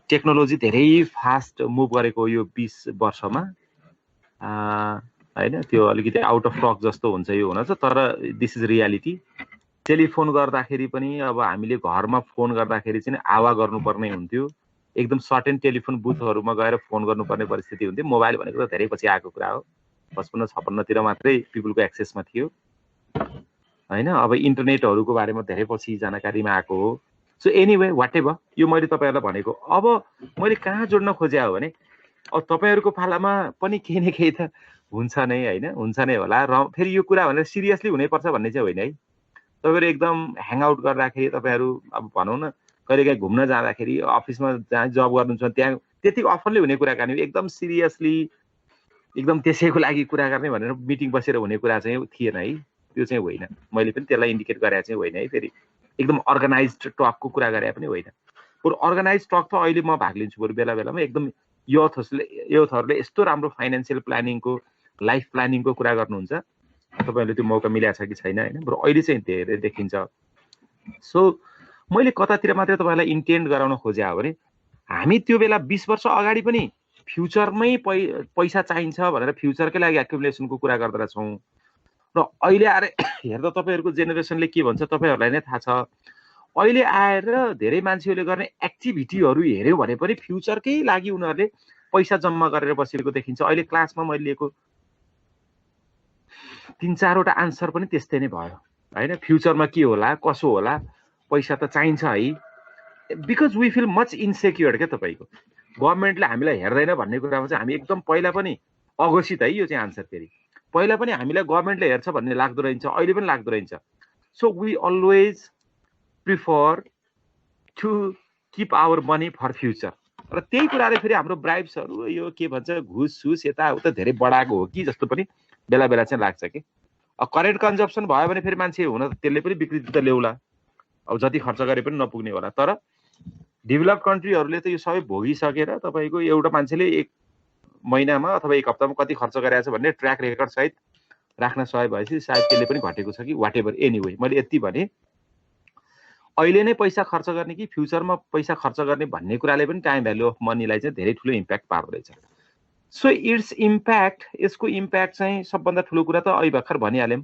टेक्नोलोजी धेरै फास्ट मुभ गरेको यो 20 वर्षमा हैन। त्यो अलिकति आउट अफ टक जस्तो हुन्छ यो हुन चाहिँ, तर दिस इज रियालिटी। टेलिफोन गर्दाखेरि पनि अब हामीले घरमा फोन गर्दाखेरि चाहिँ आवा गर्नुपर्ने हुन्थ्यो। एकदम सर्टेन टेलिफोन बुथहरुमा गएर फोन गर्नुपर्ने परिस्थिति हुन्थ्यो। मोबाइल भनेको त धेरै पछि आएको कुरा हो। 55-56 तिर मात्रै पिपलको एक्सेसमा थियो हैन। अब इन्टरनेटहरुको बारेमा धेरै पछि जानकारीमा आएको हो। सो एनीवे व्हाटएभर, यो मैले तपाईहरुलाई भनेको। अब मैले कहाँ जोड्न खोज्या हो भने अब तपाईहरुको पालामा पनि केही न केही त हुन्छ नै हैन, हुन्छ नै होला। र फेरि यो कुरा भनेर सिरियसली हुनैपर्छ भन्ने चाहिँ होइन है। तपाईहरु एकदम ह्याङ आउट गर्दाखेरि तपाईहरु अब भनौं न कहिलेकाहीँ घुम्न जाँदाखेरि अफिसमा जहाँ जब गर्नुहुन्छ त्यहाँ त्यति अफनली हुने कुराकानी एकदम सिरियसली एकदम त्यसैको लागि कुरा गर्ने भनेर मिटिङ बसेर हुने कुरा चाहिँ थिएन है। त्यो चाहिँ होइन। मैले पनि त्यसलाई इन्डिकेट गरे चाहिँ होइन है। फेरि एकदम अर्गनाइज्ड टकको कुरा गरे पनि होइन। बरु अर्गनाइज्ड टक त अहिले म भाग लिन्छु बरु बेला बेलामा। एकदम युथहरुले यस्तो राम्रो फाइनान्शियल प्लानिङको लाइफ प्लानिङको कुरा गर्नुहुन्छ। तपाईहरुले त्यो मौका मिलेको छ कि छैन हैन। बरु अहिले चाहिँ धेरै देखिन्छ। सो मैले कतातिर मात्रै तपाईहरुलाई इन्टेन्ड गराउन खोजे हो भने हामी त्यो बेला 20 वर्ष अगाडि पनि फ्युचरमै पैसा चाहिन्छ भनेर फ्युचरकै लागि एक्युमुलेसनको कुरा गर्दै छौं। र अहिले आएर हेर्दा तपाईहरुको जेनेरेसनले के भन्छ तपाईहरुलाई नै थाहा छ। अहिले आएर धेरै मान्छेहरूले गर्ने एक्टिभिटीहरु हेर्यो भने पनि फ्युचरकै लागि उनीहरुले पैसा जम्मा गरेर बसेको देखिन्छ। अहिले क्लासमा मैले लिएको 3-4 वटा आन्सर पनि त्यस्तै नै भयो हैन। फ्युचरमा के होला कसो होला पैसा त चाहिन्छ है। Because we feel much insecure के तपाईको गभर्नमेन्टले हामीलाई हेर्दैन भन्ने कुरामा चाहिँ हामी एकदम पहिला पनि अघोषित है। यो चाहिँ आन्सर फेरि पहिला पनि हामीलाई गभर्नमेन्टले हेर्छ भन्ने लाग्दो रहन्छ, अहिले पनि लाग्दो रहन्छ। So we always prefer to keep our money for future. र त्यही कुराले फेरि हाम्रो ब्राइब्सहरु यो के भन्छ घुस सुस यताउता धेरै बढाएको हो कि जस्तो पनि बेला बेला चाहिँ लाग्छ कि। करेन्ट कन्जम्पसन भयो भने फेरि मान्छे हुन त्यसले पनि विकृति त ल्याउला। अब जति खर्च गरे पनि नपुग्ने होला। तर डेभलप कन्ट्रीहरुले त यो सबै भोगिसकेर तपाईको एउटा मान्छेले 1 महिनामा अथवा 1 हप्तामा कति खर्च गरेछ भन्ने ट्र्याक रेकर्ड सहित राख्न सकेपछि भएपछि सायद त्यसले पनि घटेको छ कि व्हाटएभर। एनीवे मैले यति भने अहिले नै पैसा खर्च गर्ने कि फ्युचरमा पैसा खर्च गर्ने भन्ने कुराले पनि टाइम भ्यालु अफ मनीलाई चाहिँ धेरै ठुलो इम्प्याक्ट पार्दो रहेछ। सो इट्स इम्प्याक्ट, यसको इम्प्याक्ट चाहिँ सबभन्दा ठुलो कुरा त अहिले भर्खर भनिहाल्यौं।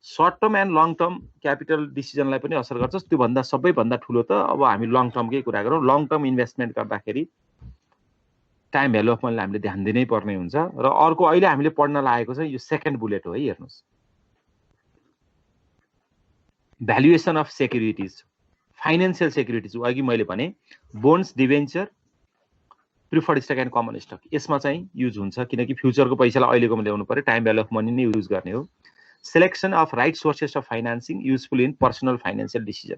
Short term and long term capital डिसिजनलाई पनि असर गर्छ। त्योभन्दा सबैभन्दा ठुलो त अब हामी लङ टर्मकै कुरा गरौँ। लङ टर्म इन्भेस्टमेन्ट गर्दाखेरि टाइम भ्यालु अफ मनीलाई हामीले ध्यान दिनै पर्ने हुन्छ। र अर्को अहिले हामीले पढ्न लागेको चाहिँ यो सेकेन्ड बुलेट हो है। हेर्नुस्, valuation of securities, financial securities. अघि मैले भने bonds, debenture, preferred stock and common stock यसमा चाहिँ युज हुन्छ किनकि फ्युचरको पैसालाई अहिलेकोमा ल्याउनु पर्यो। टाइम भ्यालु अफ मनी नै युज गर्ने हो। Selection of right sources of financing useful in personal financial decision,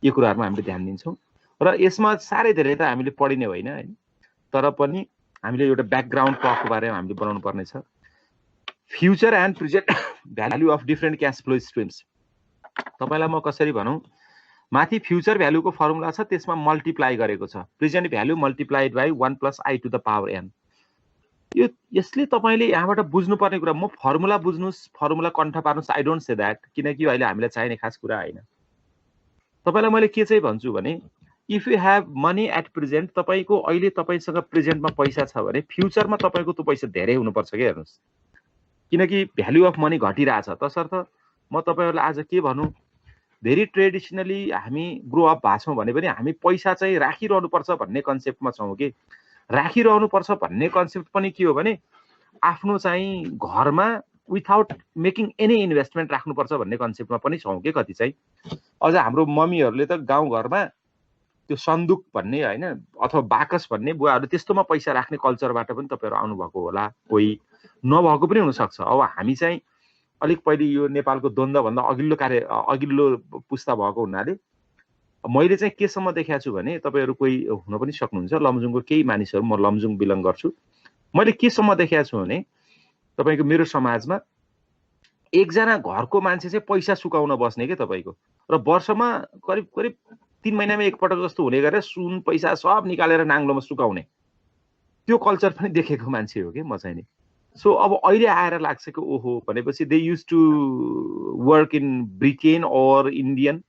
यो कुराहरुमा हामीले ध्यान दिन्छौँ। र यसमा साह्रै धेरै त हामीले पढिने होइन हैन, तर पनि हामीले एउटा ब्याकग्राउन्ड टकको बारेमा हामीले बनाउनु पर्ने छ। Future and present value of different cash flow streams. तपाईलाई म कसरी भनौं, माथि फ्युचर भ्यालुको फर्मुला छ, त्यसमा मल्टिप्लाई गरेको छ present value multiplied by 1 + i to the power n। यसले तपाईले यहाँबाट बुझ्नुपर्ने कुरा, म फर्मुला बुझ्नुस्, फर्मुला कण्ठ पार्नुस्, आई डोन्ट से द्याट, किनकि अहिले हामीलाई चाहिने खास कुरा होइन। तपाईलाई मैले के चाहिँ भन्छु भने if you have money at present, तपाईको अहिले तपाईसँग प्रेजेन्टमा पैसा छ भने फ्युचरमा तपाईको त्यो पैसा धेरै हुनुपर्छ के। हेर्नुस्, किनकि भ्यालु अफ मनी घटिरहेछ। तसर्थ म तपाईहरुलाई आज के भनौं, भेरी ट्रेडिसनली हामी ग्रो अप भएको छौं भने पनि हामी पैसा चाहिँ राखिरहनु पर्छ भन्ने कन्सेप्टमा छौं कि। राखिरहनु पर्छ भन्ने कन्सेप्ट पनि के हो भने आफ्नो चाहिँ घरमा विथआउट मेकिङ एनी इन्भेस्टमेन्ट राख्नुपर्छ भन्ने कन्सेप्टमा पनि छौं के कति चाहिँ। अझ हाम्रो मम्मीहरूले त गाउँघरमा त्यो सन्दुक भन्ने हैन अथवा बाकस भन्ने बुवाहरू त्यस्तोमा पैसा राख्ने कल्चरबाट पनि तपाईहरु आउनुभएको होला, कोही नभएको पनि हुन सक्छ। अब हामी चाहिँ अलिक पहिले यो नेपालको द्वन्द्वभन्दा अघिल्लो पुस्ता भएको हुनाले मैले चाहिँ केसम्म देखाएको छु भने तपाईहरु कोही हुन पनि सक्नुहुन्छ, लमजुङको केही मानिसहरु, म लमजुङ बिलङ गर्छु, मैले केसम्म देखाएको छु भने तपाईको मेरो समाजमा एकजना घरको मान्छे चाहिँ पैसा सुकाउन बस्ने के तपाईको, र वर्षमा करिब करिब 3 महिनामा एकपटक जस्तो हुने गरेर सुन पैसा सब निकालेर नाङ्लोमा सुकाउने त्यो कल्चर पनि देखेको मान्छे हो के म चाहिँ नि। सो अब अहिले आएर लाग्छ कि ओहो भनेपछि they used to work in Britain or Indian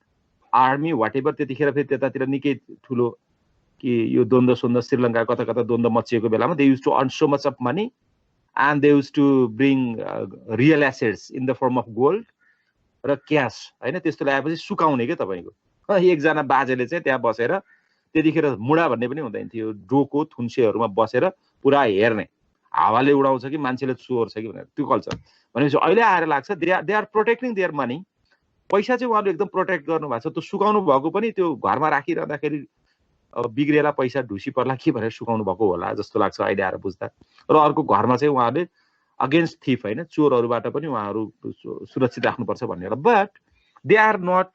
army whatever, त्यतिखेर फेरि त्यतातिर निकै ठुलो कि यो द्वन्द्व सुन्द श्रीलङ्का कता कता द्वन्द्व मचिएको बेलामा they used to earn so much of money and they used to bring real assets in the form of gold र क्यास हैन, त्यस्तो ल्याएपछि सुकाउने के तपाईको। एकजना बाजेले चाहिँ त्यहाँ बसेर त्यतिखेर मुडा भन्ने पनि हुँदैन थियो, डोको थुन्सेहरुमा बसेर पुरा हेर्ने, हावाले उडाउँछ कि मान्छेले चोर्छ कि भनेर त्यो कल्चर। भनेपछि अहिले आएर लाग्छ they are protecting their money, पैसा चाहिँ उहाँले एकदम प्रोटेक्ट गर्नु भएको छ। त्यो सुकाउनु भएको पनि त्यो घरमा राखिरहँदाखेरि बिग्रेला पैसा ढुसी पर्ला के भनेर सुकाउनु भएको होला जस्तो लाग्छ अहिले आएर बुझ्दा। र अर्को घरमा चाहिँ उहाँले अगेन्स्ट थिफ हैन, चोरहरुबाट पनि उहाँहरु सुरक्षित राख्नुपर्छ भन्ने होला। But they are not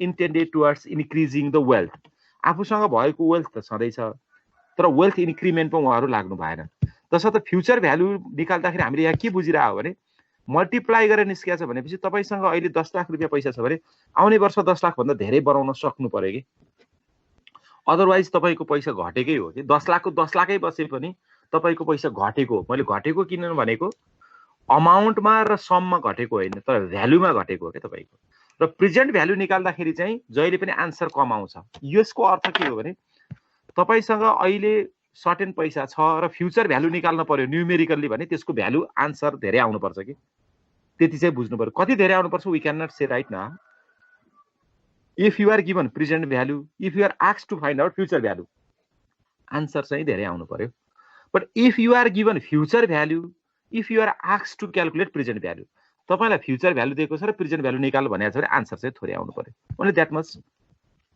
intended towards increasing the wealth. आफूसँग भएको वेल्थ त छँदैछ तर वेल्थ इन्क्रिमेन्टमा उहाँहरु लाग्नु भएन। तसर्थ फ्युचर भ्यालु निकाल्दाखेरि हामीले यहाँ के बुझिरह हो भने मल्टिप्लाई गरेर निस्किया छ भनेपछि तपाईसँग अहिले 10 लाख रुपैयाँ पैसा छ भने आउने वर्ष 10 लाख भन्दा धेरै बनाउन सक्नु पर्यो कि, अदरवाइज तपाईको पैसा घटेकै हो कि। 10 लाखको 10 लाखै बसे पनि तपाईको पैसा घटेको हो। मैले घटेको किन भनेको अमाउन्टमा र सममा घटेको होइन तर भ्यालुमा घटेको हो के तपाईको। र प्रेजेन्ट भ्यालु निकाल्दाखेरि चाहिँ जहिले पनि आन्सर कम आउँछ। यसको अर्थ के हो भने तपाईसँग अहिले सर्टेन पैसा छ र फ्युचर भ्यालु निकाल्न पर्यो न्युमेरिकल्ली भने त्यसको भ्यालु आन्सर धेरै आउनु पर्छ कि, त्यति चाहिँ बुझ्नु पर्यो। कति धेरै आउनु पर्छ we can not say right now. If you are given present value, if you are asked to find out future value, answer चाहिँ धेरै आउनु पर्यो। But if you are given future value, if you are asked to calculate present value, तपाईलाई future value दिएको छ र present value निकाल भनेको छ भने आन्सर चाहिँ थोरै आउनु पर्यो। Only that much.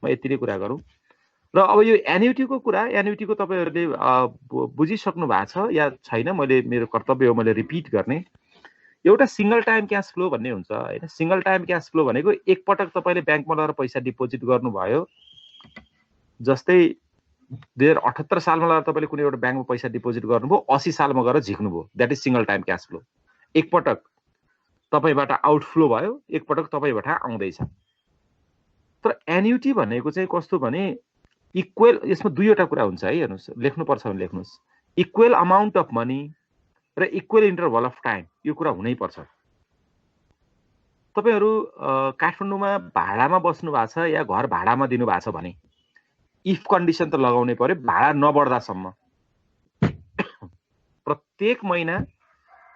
म यति नै कुरा गरौँ। र अब यो एन्युटीको कुरा, एन्युटीको तपाईहरुले बुझिसक्नु भएको छ या छैन, मैले मेरो कर्तव्य हो मैले रिपिट गर्ने। एउटा सिंगल टाइम क्याश फ्लो भन्ने हुन्छ हैन। सिंगल टाइम क्याश फ्लो भनेको एक पटक तपाईले ब्याङ्कमा लगेर पैसा डिपोजिट गर्नुभयो, जस्तै 2078 सालमा लगेर तपाईले कुनै एउटा ब्याङ्कमा पैसा डिपोजिट गर्नुभयो, 80 सालमा गएर झिक्नुभयो, that is single time cash flow. एक पटक तपाईबाट आउटफ्लो भयो, एक पटक तपाईबाट आउँदैछ। तर एन्युटी भनेको चाहिँ कस्तो भने इक्वल, यसमा दुईवटा कुरा हुन्छ है, हेर्नुस्, लेख्नुपर्छ भने लेख्नुस्, इक्वल अमाउन्ट अफ मनी र इक्वल इन्टरभल अफ टाइम, यो कुरा हुनै पर्छ। तपाईहरु काठमाडौँमा भाडामा बस्नु भएको छ या घर भाडामा दिनु भएको छ भने इफ कन्डिसन त लगाउनै पर्यो, भाडा नबढ्दासम्म। प्रत्येक महिना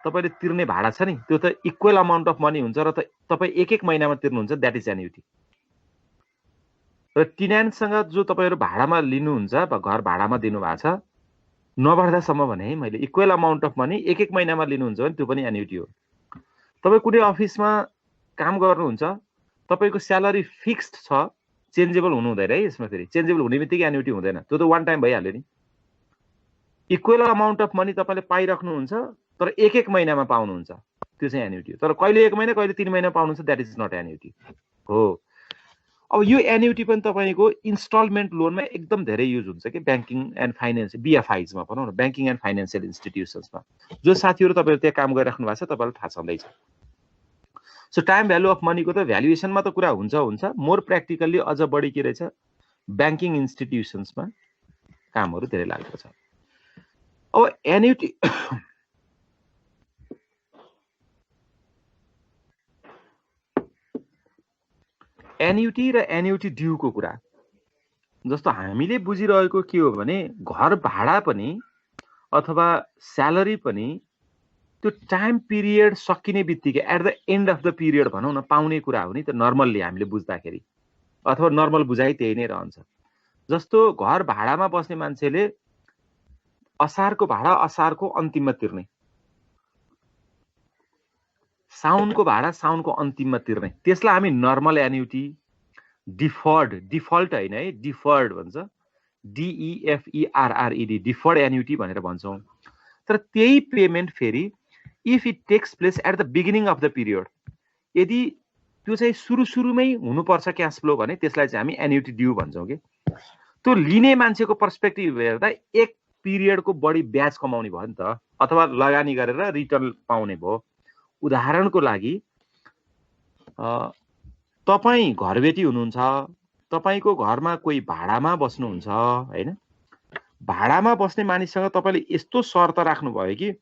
तपाईले तिर्ने भाडा छ नि त्यो त इक्वल अमाउन्ट अफ मनी हुन्छ र तपाई एक महिनामा तिर्नुहुन्छ, द्याट इज एन्युटी। र टिनेन्टसँग जो तपाईहरु भाडामा लिनुहुन्छ वा घर भाडामा दिनु भएको छ नबढ्दासम्म भने मैले इक्वल अमाउन्ट अफ मनी एक महिनामा लिनुहुन्छ भने त्यो पनि एन्युटी हो। तपाई कुनै अफिसमा काम गर्नुहुन्छ, तपाईको स्यालेरी फिक्स्ड छ, चेन्जेबल हुनु हुँदैन है यसमा। फेरि चेन्जेबल हुने बित्तिकै एन्युटी हुँदैन, त्यो त वान टाइम भइहाल्यो नि। इक्वल अमाउन्ट अफ मनी तपाईले पाइराख्नुहुन्छ तर एक महिनामा पाउनुहुन्छ, त्यो चाहिँ एन्युटी हो। तर कहिले 1 महिना कहिले 3 महिना पाउनुहुन्छ, द्याट इज नट एन्युटी हो। अब यो एन्युटी पनि तपाईको इन्स्टलमेन्ट लोनमा एकदम धेरै युज हुन्छ कि ब्याङ्किङ एन्ड फाइनान्स, बीएफआईज मा भनौँ न, ब्याङ्किङ एन्ड फाइनान्शियल इन्स्टिट्युसन्समा। जो साथीहरु तपाईहरु त्यहाँ काम गरिराख्नु भएको छ तपाईलाई थाहा छँदैछ। सो टाइम भ्यालु अफ मनीको त भ्यालुएसनमा त कुरा हुन्छ, मोर प्र्याक्टिकल्ली अझ बढी के रहेछ ब्याङ्किङ इन्स्टिट्युसन्समा कामहरु धेरै लागेको छ। अब एन्युटी र एन्युटी ड्यूको कुरा जस्तो हामीले बुझिरहेको के हो भने घर भाडा पनि अथवा स्यालेरी पनि त्यो टाइम पिरियड सकिने बित्तिकै at the end of the period भनौँ न पाउने कुरा हो नि त नर्मल्ली हामीले बुझ्दाखेरि अथवा नर्मल बुझाइ त्यही नै रहन्छ। जस्तो घर भाडामा बस्ने मान्छेले असारको भाडा असारको अन्तिममा तिर्ने, साउनको भाडा साउनको अन्तिममा तिर्ने, त्यसलाई हामी नर्मल एन्युटी डिफल्ट होइन है, डिफर्ड भन्छ, DEFERRED डिफर्ड एन्युटी भनेर भन्छौँ। तर त्यही पेमेन्ट फेरि if it takes place at the beginning of the period, यदि त्यो चाहिँ सुरुमै हुनुपर्छ क्यास फ्लो भने त्यसलाई चाहिँ हामी एन्युटी ड्यू भन्छौँ कि। त्यो लिने मान्छेको पर्सपेक्टिभ हेर्दा एक पिरियडको बढी ब्याज कमाउने भयो नि त, अथवा लगानी गरेर रिटर्न पाउने भयो। उदाहरणको लागि तपाईँ घरबेटी हुनुहुन्छ, तपाईँको घरमा कोही भाडामा बस्नुहुन्छ होइन, भाडामा बस्ने मानिससँग तपाईँले यस्तो शर्त राख्नुभयो कि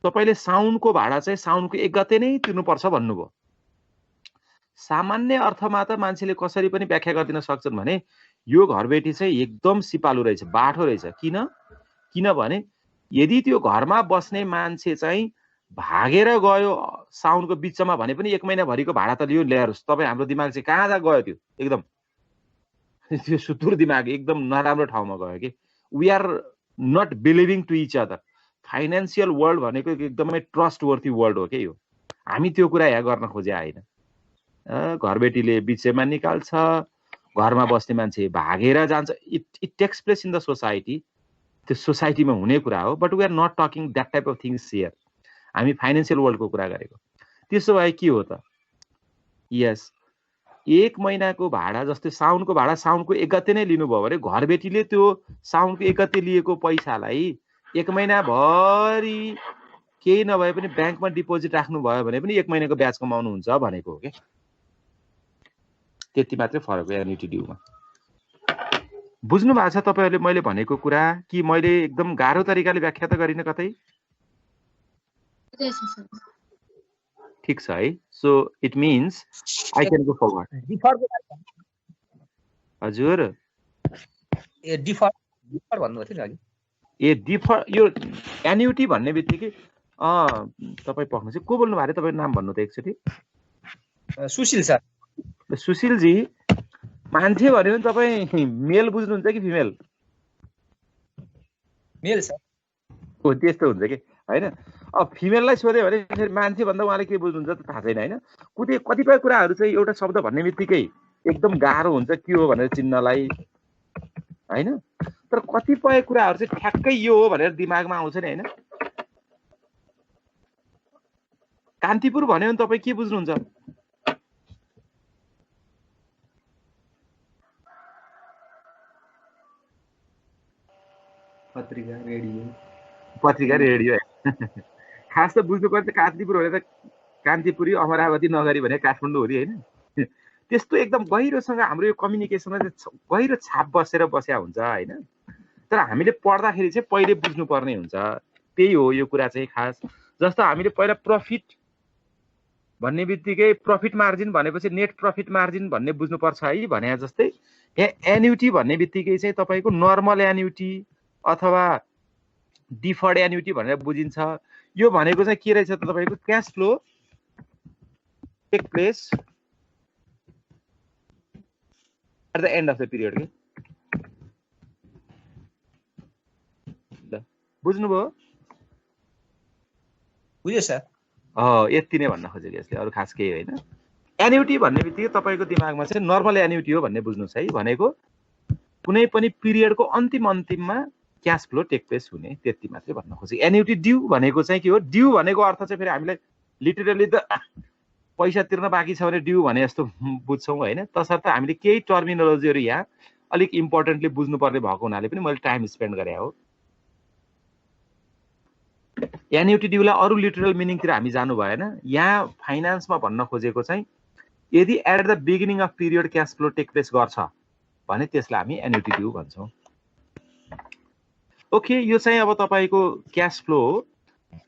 तपाईँले साउनको भाडा चाहिँ साउनको 1 गते नै तिर्नुपर्छ भन्नुभयो। सामान्य अर्थमा त मान्छेले कसरी पनि व्याख्या गरिदिन सक्छन् भने यो घरबेटी चाहिँ एकदम सिपालु रहेछ, बाठो रहेछ। किनभने यदि त्यो घरमा बस्ने मान्छे चाहिँ भागेर गयो साउनको बिचमा भने पनि 1 महिनाभरिको भाडा त ल्याएरोस्, तपाईँ हाम्रो दिमाग चाहिँ कहाँ गयो, त्यो एकदम त्यो सुतुर दिमाग एकदम नराम्रो ठाउँमा गयो कि। We are not believing to each other. Financial world भनेको एकदमै ट्रस्ट वर्थी वर्ल्ड हो कि यो। हामी त्यो कुरा यहाँ गर्न खोजे होइन। घरबेटीले बिचमा निकाल्छ, घरमा बस्ने मान्छे भागेर जान्छ, it takes place in the society, त्यो सोसाइटीमा हुने कुरा हो। But we are not talking that type of things here. हामी फाइनेन्सियल वर्ल्डको कुरा गरेको। त्यसो भए के हो त, यस 1 महिनाको भाडा जस्तै साउनको भाडा साउनको 1 गते नै लिनुभयो भने घरबेटीले त्यो साउनको 1 गते लिएको पैसालाई 1 महिनाभरि केही नभए पनि ब्याङ्कमा डिपोजिट राख्नुभयो भने पनि 1 महिनाको ब्याज कमाउनुहुन्छ भनेको हो कि। त्यति मात्रै फरक हो एन्युटी ड्यूमा। बुझ्नु भएको छ तपाईँहरूले मैले भनेको कुरा कि मैले एकदम गाह्रो तरिकाले व्याख्या त गरिनँ कतै? ठिक छ है। So it means I can go forward. हजुर ए डिफर भन्नुभएको थियो नि अघि। ए डिफर, यो एन्युटी भन्ने बित्तिकै तपाईँ पक्नु चाहिँ को बोल्नु भएको? तपाईँको नाम भन्नु त एकचोटि। सुशील सर। सुशीलजी, मान्छे भन्यो भने तपाईँ मेल बुझ्नुहुन्छ कि फिमेल? मेल सर। हो त्यस्तो हुन्छ कि होइन। अब फिमेललाई सोध्यो भने फेरि मान्छे भन्दा उहाँले के बुझ्नुहुन्छ त थाहा छैन होइन। कतिपय कुराहरू चाहिँ एउटा शब्द भन्ने बित्तिकै एकदम गाह्रो हुन्छ के हो भनेर चिन्नलाई होइन। तर कतिपय कुराहरू चाहिँ ठ्याक्कै यो हो भनेर दिमागमा आउँछ नि होइन। कान्तिपुर भन्यो भने तपाईँ के बुझ्नुहुन्छ? पत्रिका रेडियो खास त बुझ्नुपर्छ। कान्तिपुर भने त कान्तिपुरी, अमरावती नगरी भने काठमाडौँ हो नि होइन। त्यस्तो एकदम गहिरोसँग हाम्रो यो कम्युनिकेसनमा चाहिँ गहिरो छाप बसेर बस्या हुन्छ होइन। तर हामीले पढ्दाखेरि चाहिँ पहिले बुझ्नुपर्ने हुन्छ। त्यही हो यो कुरा चाहिँ खास। जस्तो हामीले पहिला प्रफिट भन्ने बित्तिकै प्रफिट मार्जिन भनेपछि नेट प्रफिट मार्जिन भन्ने बुझ्नुपर्छ है भने जस्तै यहाँ एन्युटी भन्ने बित्तिकै चाहिँ तपाईँको नर्मल एन्युटी अथवा डिफर्ड एन्युटी भनेर बुझिन्छ। यो भनेको चाहिँ के रहेछ त तपाईँको cash flow take place at the end of the period के। ल बुझ्नुभयो? बुझ्यो सर। यति नै भन्न खोजेको यसले, अरू खास केही होइन। एन्युटी भन्ने बित्तिकै तपाईँको दिमागमा चाहिँ नर्मल एन्युटी हो भन्ने बुझ्नुहोस् है। भनेको कुनै पनि पिरियडको अन्तिममा क्यास फ्लो टेक प्लेस हुने, त्यति मात्रै भन्न खोजेको। एन्युटी ड्यू भनेको चाहिँ के हो? ड्यू भनेको अर्थ चाहिँ फेरि हामीलाई लिटरली त पैसा तिर्न बाँकी छ भने ड्यू भने जस्तो बुझ्छौँ होइन। तसर्थ हामीले केही टर्मिनोलोजीहरू यहाँ अलिक इम्पोर्टेन्टली बुझ्नुपर्ने भएको हुनाले पनि मैले टाइम स्पेन्ड गरेँ हो। एन्युटी ड्यूलाई अरू लिटरल मिनिङतिर हामी जानु भएन। यहाँ फाइनेन्समा भन्न खोजेको चाहिँ यदि at the beginning of period cash flow take place गर्छ भने त्यसलाई हामी एन्युटी ड्यू भन्छौँ। ओके, यो चाहिँ अब तपाईँको क्यास फ्लो हो।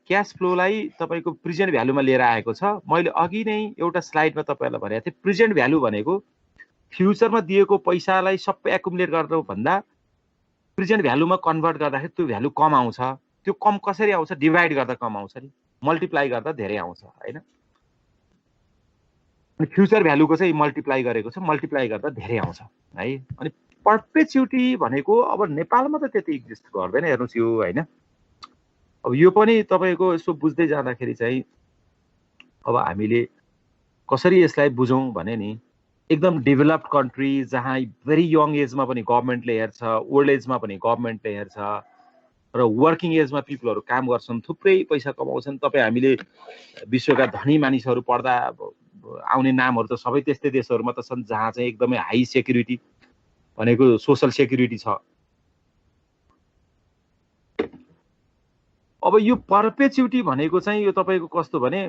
क्यास फ्लोलाई तपाईँको प्रेजेन्ट भ्यालुमा लिएर आएको छ। मैले अघि नै एउटा स्लाइडमा तपाईँहरूलाई भनेको थिएँ प्रेजेन्ट भ्यालु भनेको फ्युचरमा दिएको पैसालाई सबै एकुमुलेट गर्नु भन्दा प्रेजेन्ट भ्यालुमा कन्भर्ट गर्दाखेरि त्यो भ्यालु कम आउँछ। त्यो कम कसरी आउँछ? डिभाइड गर्दा कम आउँछ नि, मल्टिप्लाई गर्दा धेरै आउँछ हैन। अनि फ्युचर भ्यालुको चाहिँ मल्टिप्लाई गरेको छ, मल्टिप्लाई गर्दा धेरै आउँछ है। अनि पर्पेच्युटी भनेको अब नेपालमा त त्यति एक्जिस्ट गर्दैन हेर्नुहोस् यो हैन। अब यो पनि तपाईको यसो बुझ्दै जाँदाखेरि चाहिँ अब हामीले कसरी यसलाई बुझौँ भने नि, एकदम डेभलप्ड कन्ट्री जहाँ भेरी यङ एजमा पनि गभर्मेन्टले हेर्छ, ओल्ड एजमा पनि गभर्मेन्टले हेर्छ र वर्किङ एजमा पिपलहरू काम गर्छन्, थुप्रै पैसा कमाउँछन्। तपाईँ हामीले विश्वका धनी मानिसहरू पढ्दा आउने नामहरू त सबै त्यस्तै देशहरूमा त छन् जहाँ चाहिँ एकदमै हाई सेक्युरिटी भनेको सोशल सेक्युरिटी छ। अब यो पर्पेच्युटी भनेको चाहिँ यो तपाईँको कस्तो भने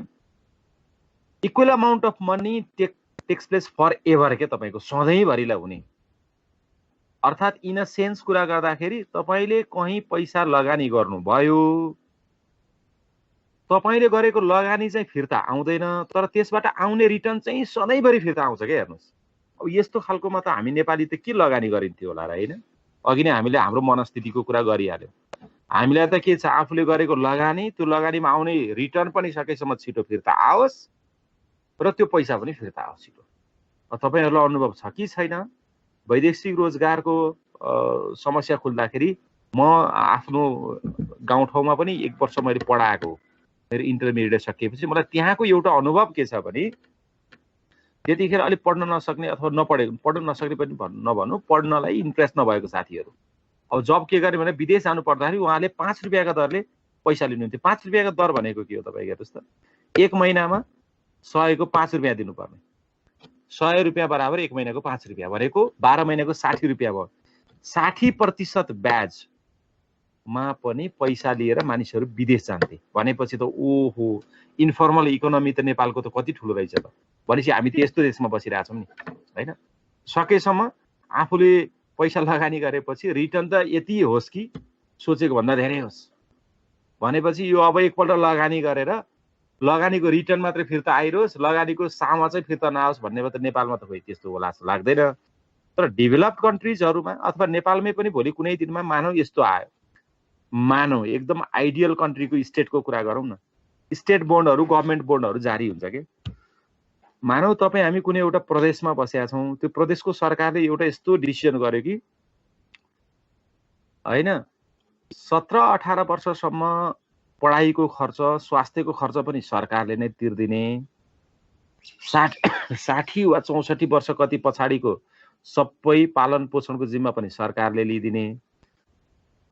equal amount of money takes place forever के तपाईँको सधैँभरिलाई हुने। अर्थात् इन अ सेन्स कुरा गर्दाखेरि तपाईँले कहीँ पैसा लगानी गर्नुभयो, तपाईँले गरेको लगानी चाहिँ फिर्ता आउँदैन, तर त्यसबाट आउने रिटर्न चाहिँ सधैँभरि फिर्ता आउँछ क्या। हेर्नुहोस् अब यस्तो खालकोमा त हामी नेपाली त के लगानी गरिन्थ्यो होला र होइन। अघि नै हामीले हाम्रो मनस्थितिको कुरा गरिहाल्यौँ। हामीलाई त के छ, आफूले गरेको लगानी, त्यो लगानीमा आउने रिटर्न पनि सकेसम्म छिटो फिर्ता आओस् र त्यो पैसा पनि फिर्ता आओस् छिटो। तपाईँहरूलाई अनुभव छ कि छैन, वैदेशिक रोजगारको समस्या खुल्दाखेरि म आफ्नो गाउँठाउँमा पनि 1 वर्ष मैले पढाएको, मेरो इन्टरमिडिएट सकिएपछि मलाई त्यहाँको एउटा अनुभव के छ भने त्यतिखेर अलिक पढ्न नसक्ने अथवा पढ्न नसक्ने पनि नभनौँ, पढ्नलाई इन्ट्रेस्ट नभएको साथीहरू अब जब के गर्ने भने विदेश जानु पर्दाखेरि उहाँले 5 रुपियाँका दरले पैसा लिनुहुन्थ्यो। 5 रुपियाँको दर भनेको के हो तपाईँ हेर्नुहोस् त, 1 महिनामा 100 को 5 रुपियाँ दिनुपर्ने, 100 रुपियाँ बराबर 1 महिनाको 5 रुपियाँ भनेको 12 महिनाको 60 रुपियाँ भयो। 60% ब्याजमा पनि पैसा लिएर मानिसहरू विदेश जान्थे भनेपछि त ओहो इन्फर्मल इकोनोमी त नेपालको त कति ठुलो रहेछ त। भनेपछि हामी त यस्तो देशमा बसिरहेछौँ नि हैन। सकेसम्म आफूले पैसा लगानी गरेपछि रिटर्न त यति होस् कि सोचेको भन्दा धेरै होस् भनेपछि यो अब एकपल्ट लगानी गरेर लगानीको रिटर्न मात्रै फिर्ता आइरोस्, लगानीको सामा चाहिँ फिर्ता नआओस् भन्ने त नेपालमा त खोइ त्यस्तो होला जस्तो लाग्दैन। तर डेभलप्ड कन्ट्रिजहरूमा अथवा नेपालमै पनि भोलि कुनै दिनमा मानौ यस्तो आयो, मानौ एकदम आइडियल कन्ट्रीको स्टेटको कुरा गरौँ न, स्टेट बोन्डहरू गभर्मेन्ट बोन्डहरू जारी हुन्छ के। मानौ तपाईँ हामी कुनै एउटा प्रदेशमा बसेका छौँ, त्यो प्रदेशको सरकारले एउटा यस्तो डिसिजन गर्यो कि हैन 17-18 वर्षसम्म पढाइको खर्च, स्वास्थ्यको खर्च पनि सरकारले नै तिर्दिने, 60 वा 64 वर्ष कति पछाडिको सबै पालन पोषणको जिम्मा पनि सरकारले लिइदिने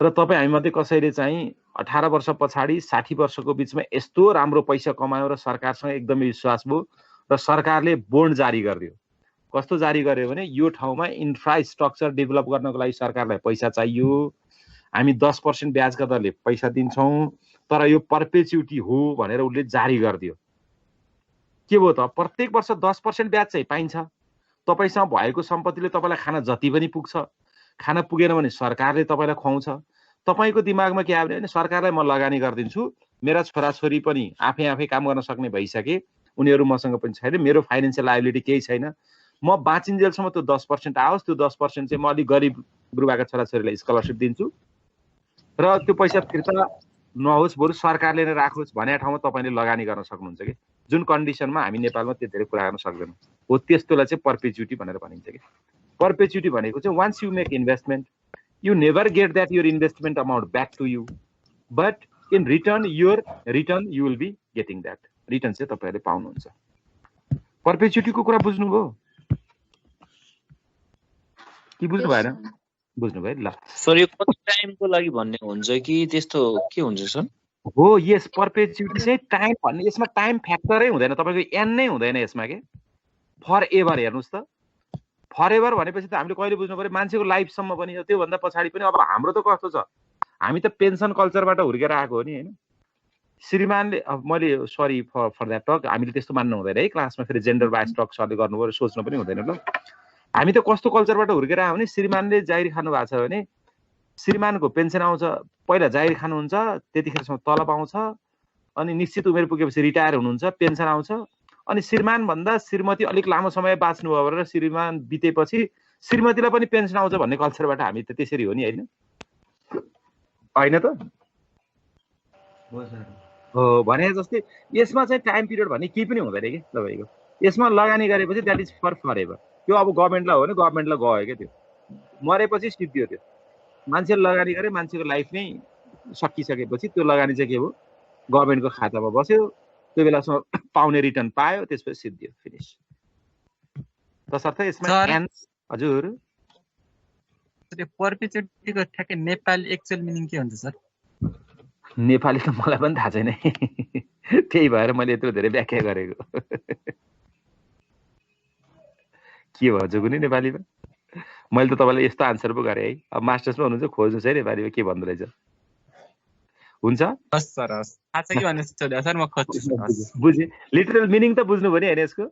र तपाईँ हामी मध्ये कसैले चाहिँ 18 वर्ष पछाडि 60 वर्षको बिचमा यस्तो राम्रो पैसा कमायो र सरकारसँग एकदमै विश्वास भयो र सरकारले बोन्ड जारी गरिदियो। कस्तो जारी गर्यो भने यो ठाउँमा इन्फ्रास्ट्रक्चर डेभलप गर्नको लागि सरकारलाई पैसा चाहियो, हामी 10% ब्याजका दरले पैसा दिन्छौँ, तर यो पर्पेच्युटी हो भनेर उसले जारी गरिदियो। के भयो त, प्रत्येक वर्ष 10% ब्याज चाहिँ पाइन्छ। तपाईसँग भएको सम्पत्तिले तपाईँलाई खाना जति पनि पुग्छ, खाना पुगेन भने सरकारले तपाईँलाई खुवाउँछ। तपाईँको दिमागमा के आयो भने सरकारलाई म लगानी गरिदिन्छु, मेरा छोराछोरी पनि आफै काम गर्न सक्ने भइसके, उनीहरू मसँग पनि छैन, मेरो फाइनेन्सियल लायबिलिटी केही छैन, म बाँचिन्जेलसम्म त्यो 10% आओस्, त्यो 10% चाहिँ म अलिक गरिब गुरुबाका छोराछोरीलाई स्कलरसिप दिन्छु र त्यो पैसा फिर्ता नहोस् बरु सरकारले नै राखोस् भन्ने ठाउँमा तपाईँले लगानी गर्न सक्नुहुन्छ कि, जुन कन्डिसनमा हामी नेपालमा त्यो धेरै कुरा गर्न सक्दैनौँ। हो त्यस्तोलाई चाहिँ पर्पेच्युटी भनेर भनिन्छ कि। पर्पेच्युटी भनेको चाहिँ once you make investment you never get that your investment amount back to you, but in return you will be getting that. Return चाहिँ तपाईँहरूले पाउनुहुन्छ। पर्पेच्युटीको कुरा बुझ्नुभयो कि बुझ्नु भएन? बुझ्नुभयो ल सर। यो कति टाइमको लागि भन्ने हुन्छ कि त्यस्तो के हुन्छ सर? हो यस पर्पेच्युटी चाहिँ टाइम भन्ने, यसमा टाइम फ्याक्टरै हुँदैन, तपाईँको एन नै हुँदैन यसमा के। फर एभर हेर्नुहोस् त, फर एभर भनेपछि त हामीले कहिले बुझ्नु पर्यो मान्छेको लाइफसम्म पनि, त्योभन्दा पछाडि पनि। अब हाम्रो त कस्तो छ, हामी त पेन्सन कल्चरबाट हुर्केर आएको हो नि होइन। श्रीमानले अब मैले सरी फर द्याट टक, हामीले त्यस्तो मान्नु हुँदैन है क्लासमा, फेरि जेन्डर बायस टक सरले गर्नुभयो सोच्नु पनि हुँदैन ल। हामी त कस्तो कल्चरबाट हुर्केर आयो भने श्रीमानले जागिर खानु भएको छ भने श्रीमानको पेन्सन आउँछ, पहिला जागिर खानुहुन्छ त्यतिखेरसम्म तलब आउँछ, अनि निश्चित उमेर पुगेपछि रिटायर हुनुहुन्छ पेन्सन आउँछ, अनि श्रीमान भन्दा श्रीमती अलिक लामो समय बाँच्नु भयो भनेर श्रीमान बितेपछि श्रीमतीलाई पनि पेन्सन आउँछ भन्ने कल्चरबाट हामी त त्यसरी हो नि होइन होइन त हो सर हो भने जस्तै यसमा चाहिँ टाइम पिरियड भन्ने केही पनि हुँदैन कि तपाईँको यसमा लगानी गरेपछि द्याट इज फर एभर त्यो अब गभर्मेन्टलाई हो भने गभर्मेन्टलाई गयो क्या त्यो मरेपछि सिद्धियो त्यो मान्छेले लगानी गरे मान्छेको लाइफ नै सकिसकेपछि त्यो लगानी चाहिँ के हो गभर्मेन्टको खातामा बस्यो त्यो बेलासम्म पाउने रिटर्न पायो त्यसपछि सिद्धियो फिनिस तसर्थ यसमा हजुर त्यो पर्पेचुइटीको ठ्याक्कै नेपाली एक्चुअल मिनिङ के हुन्छ सर नेपाली त मलाई पनि थाहा छैन त्यही भएर मैले यत्रो धेरै व्याख्या गरेको के भन्छ कुनै नेपालीमा मैले त तपाईँलाई यस्तो आन्सर पो गरेँ है अब मास्टर्समा हुनुहुन्छ खोज्नुहोस् है नेपालीमा के भन्दो रहेछ हुन्छ हस् सर हस् थाहा छ कि भन्ने सोध्यो सर म खोज्छु बुझेँ लिटरल मिनिङ त बुझ्नु पर्यो होइन यसको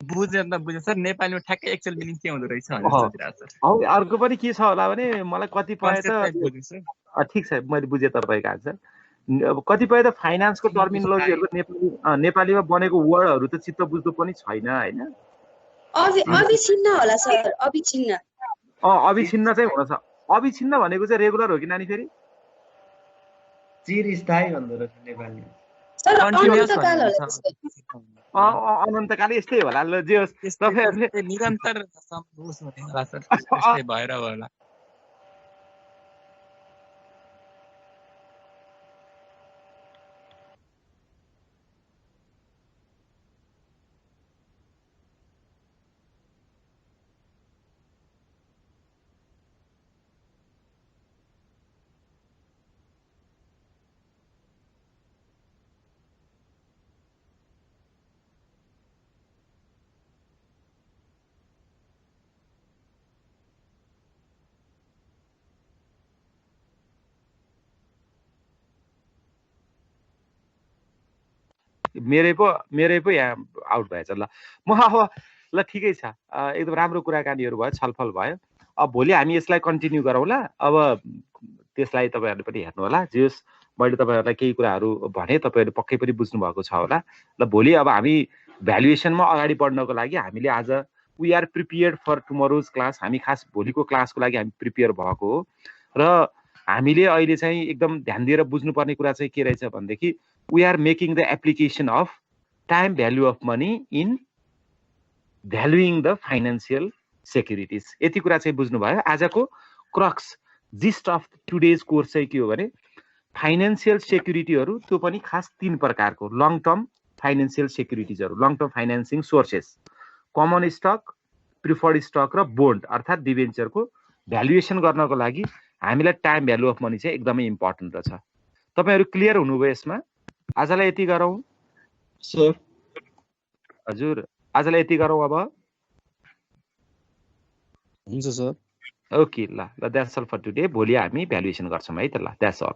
बुझेँ त बुझेँ सर नेपालीमा ठ्याक्कै एक्चुअल मिनिङ के हुँदो रहेछ भनेर सोधिरहेको सर अर्को पनि के छ होला भने मलाई कतिपय त ठिक छ मैले बुझेँ तपाईँको आन्सर कतिपय त फाइनान्सको टर्मिनोलोजीहरूको नेपालीमा बनेको वर्डहरू त चित्त बुझ्दो पनि छैन होइन अभिछिन्न होला सर अभिछिन्न अभिछिन्न चाहिँ हुन सक्छ अभिछिन्न भनेको चाहिँ रेगुलर हो कि नानी फेरि चिरस्थायी भन्दो रहेछ नेपालीमा सर अनन्तकाल होला अनन्तकाल यस्तै होला ल जे होस् तपाईँहरूले निरन्तर भएर होला मेरै पो यहाँ आउट भएछ ल म अब ल ठिकै छ एकदम राम्रो कुराकानीहरू भयो छलफल भयो अब भोलि हामी यसलाई कन्टिन्यू गरौँला अब त्यसलाई तपाईँहरूले पनि हेर्नु होला जे होस् मैले तपाईँहरूलाई केही कुराहरू भने तपाईँहरूले पक्कै पनि बुझ्नु भएको छ होला ल भोलि अब हामी भ्यालुएसनमा अगाडि बढ्नको लागि हामीले आज we are prepared for tomorrow's class हामी खास भोलिको क्लासको लागि हामी प्रिपेयर भएको हो र हामीले अहिले चाहिँ एकदम ध्यान दिएर बुझ्नुपर्ने कुरा चाहिँ के रहेछ भनेदेखि we are making the application of time value of money in valuing the financial securities यति कुरा चाहिँ बुझ्नु भयो आजको crux gist of today's course चाहिँ के हो भने फाइनान्शियल सेक्युरिटीहरू त्यो पनि खास 3 प्रकारको लङ टर्म फाइनान्शियल सेक्युरिटीजहरू long term financing sources common stock preferred stock र बोन्ड अर्थात् डिबेन्चरको भ्यालुएसन गर्नको लागि हामीलाई टाइम भ्यालु अफ मनी चाहिँ एकदमै इम्पोर्टेन्ट रहेछ तपाईहरु क्लियर हुनुभयो यसमा आजलाई यति गरौँ सर हजुर आजलाई यति गरौँ अब हुन्छ सर ओके ल द्याट्स अल फर टुडे भोलि हामी भ्यालुएसन गर्छौं है त ल द्याट्स अल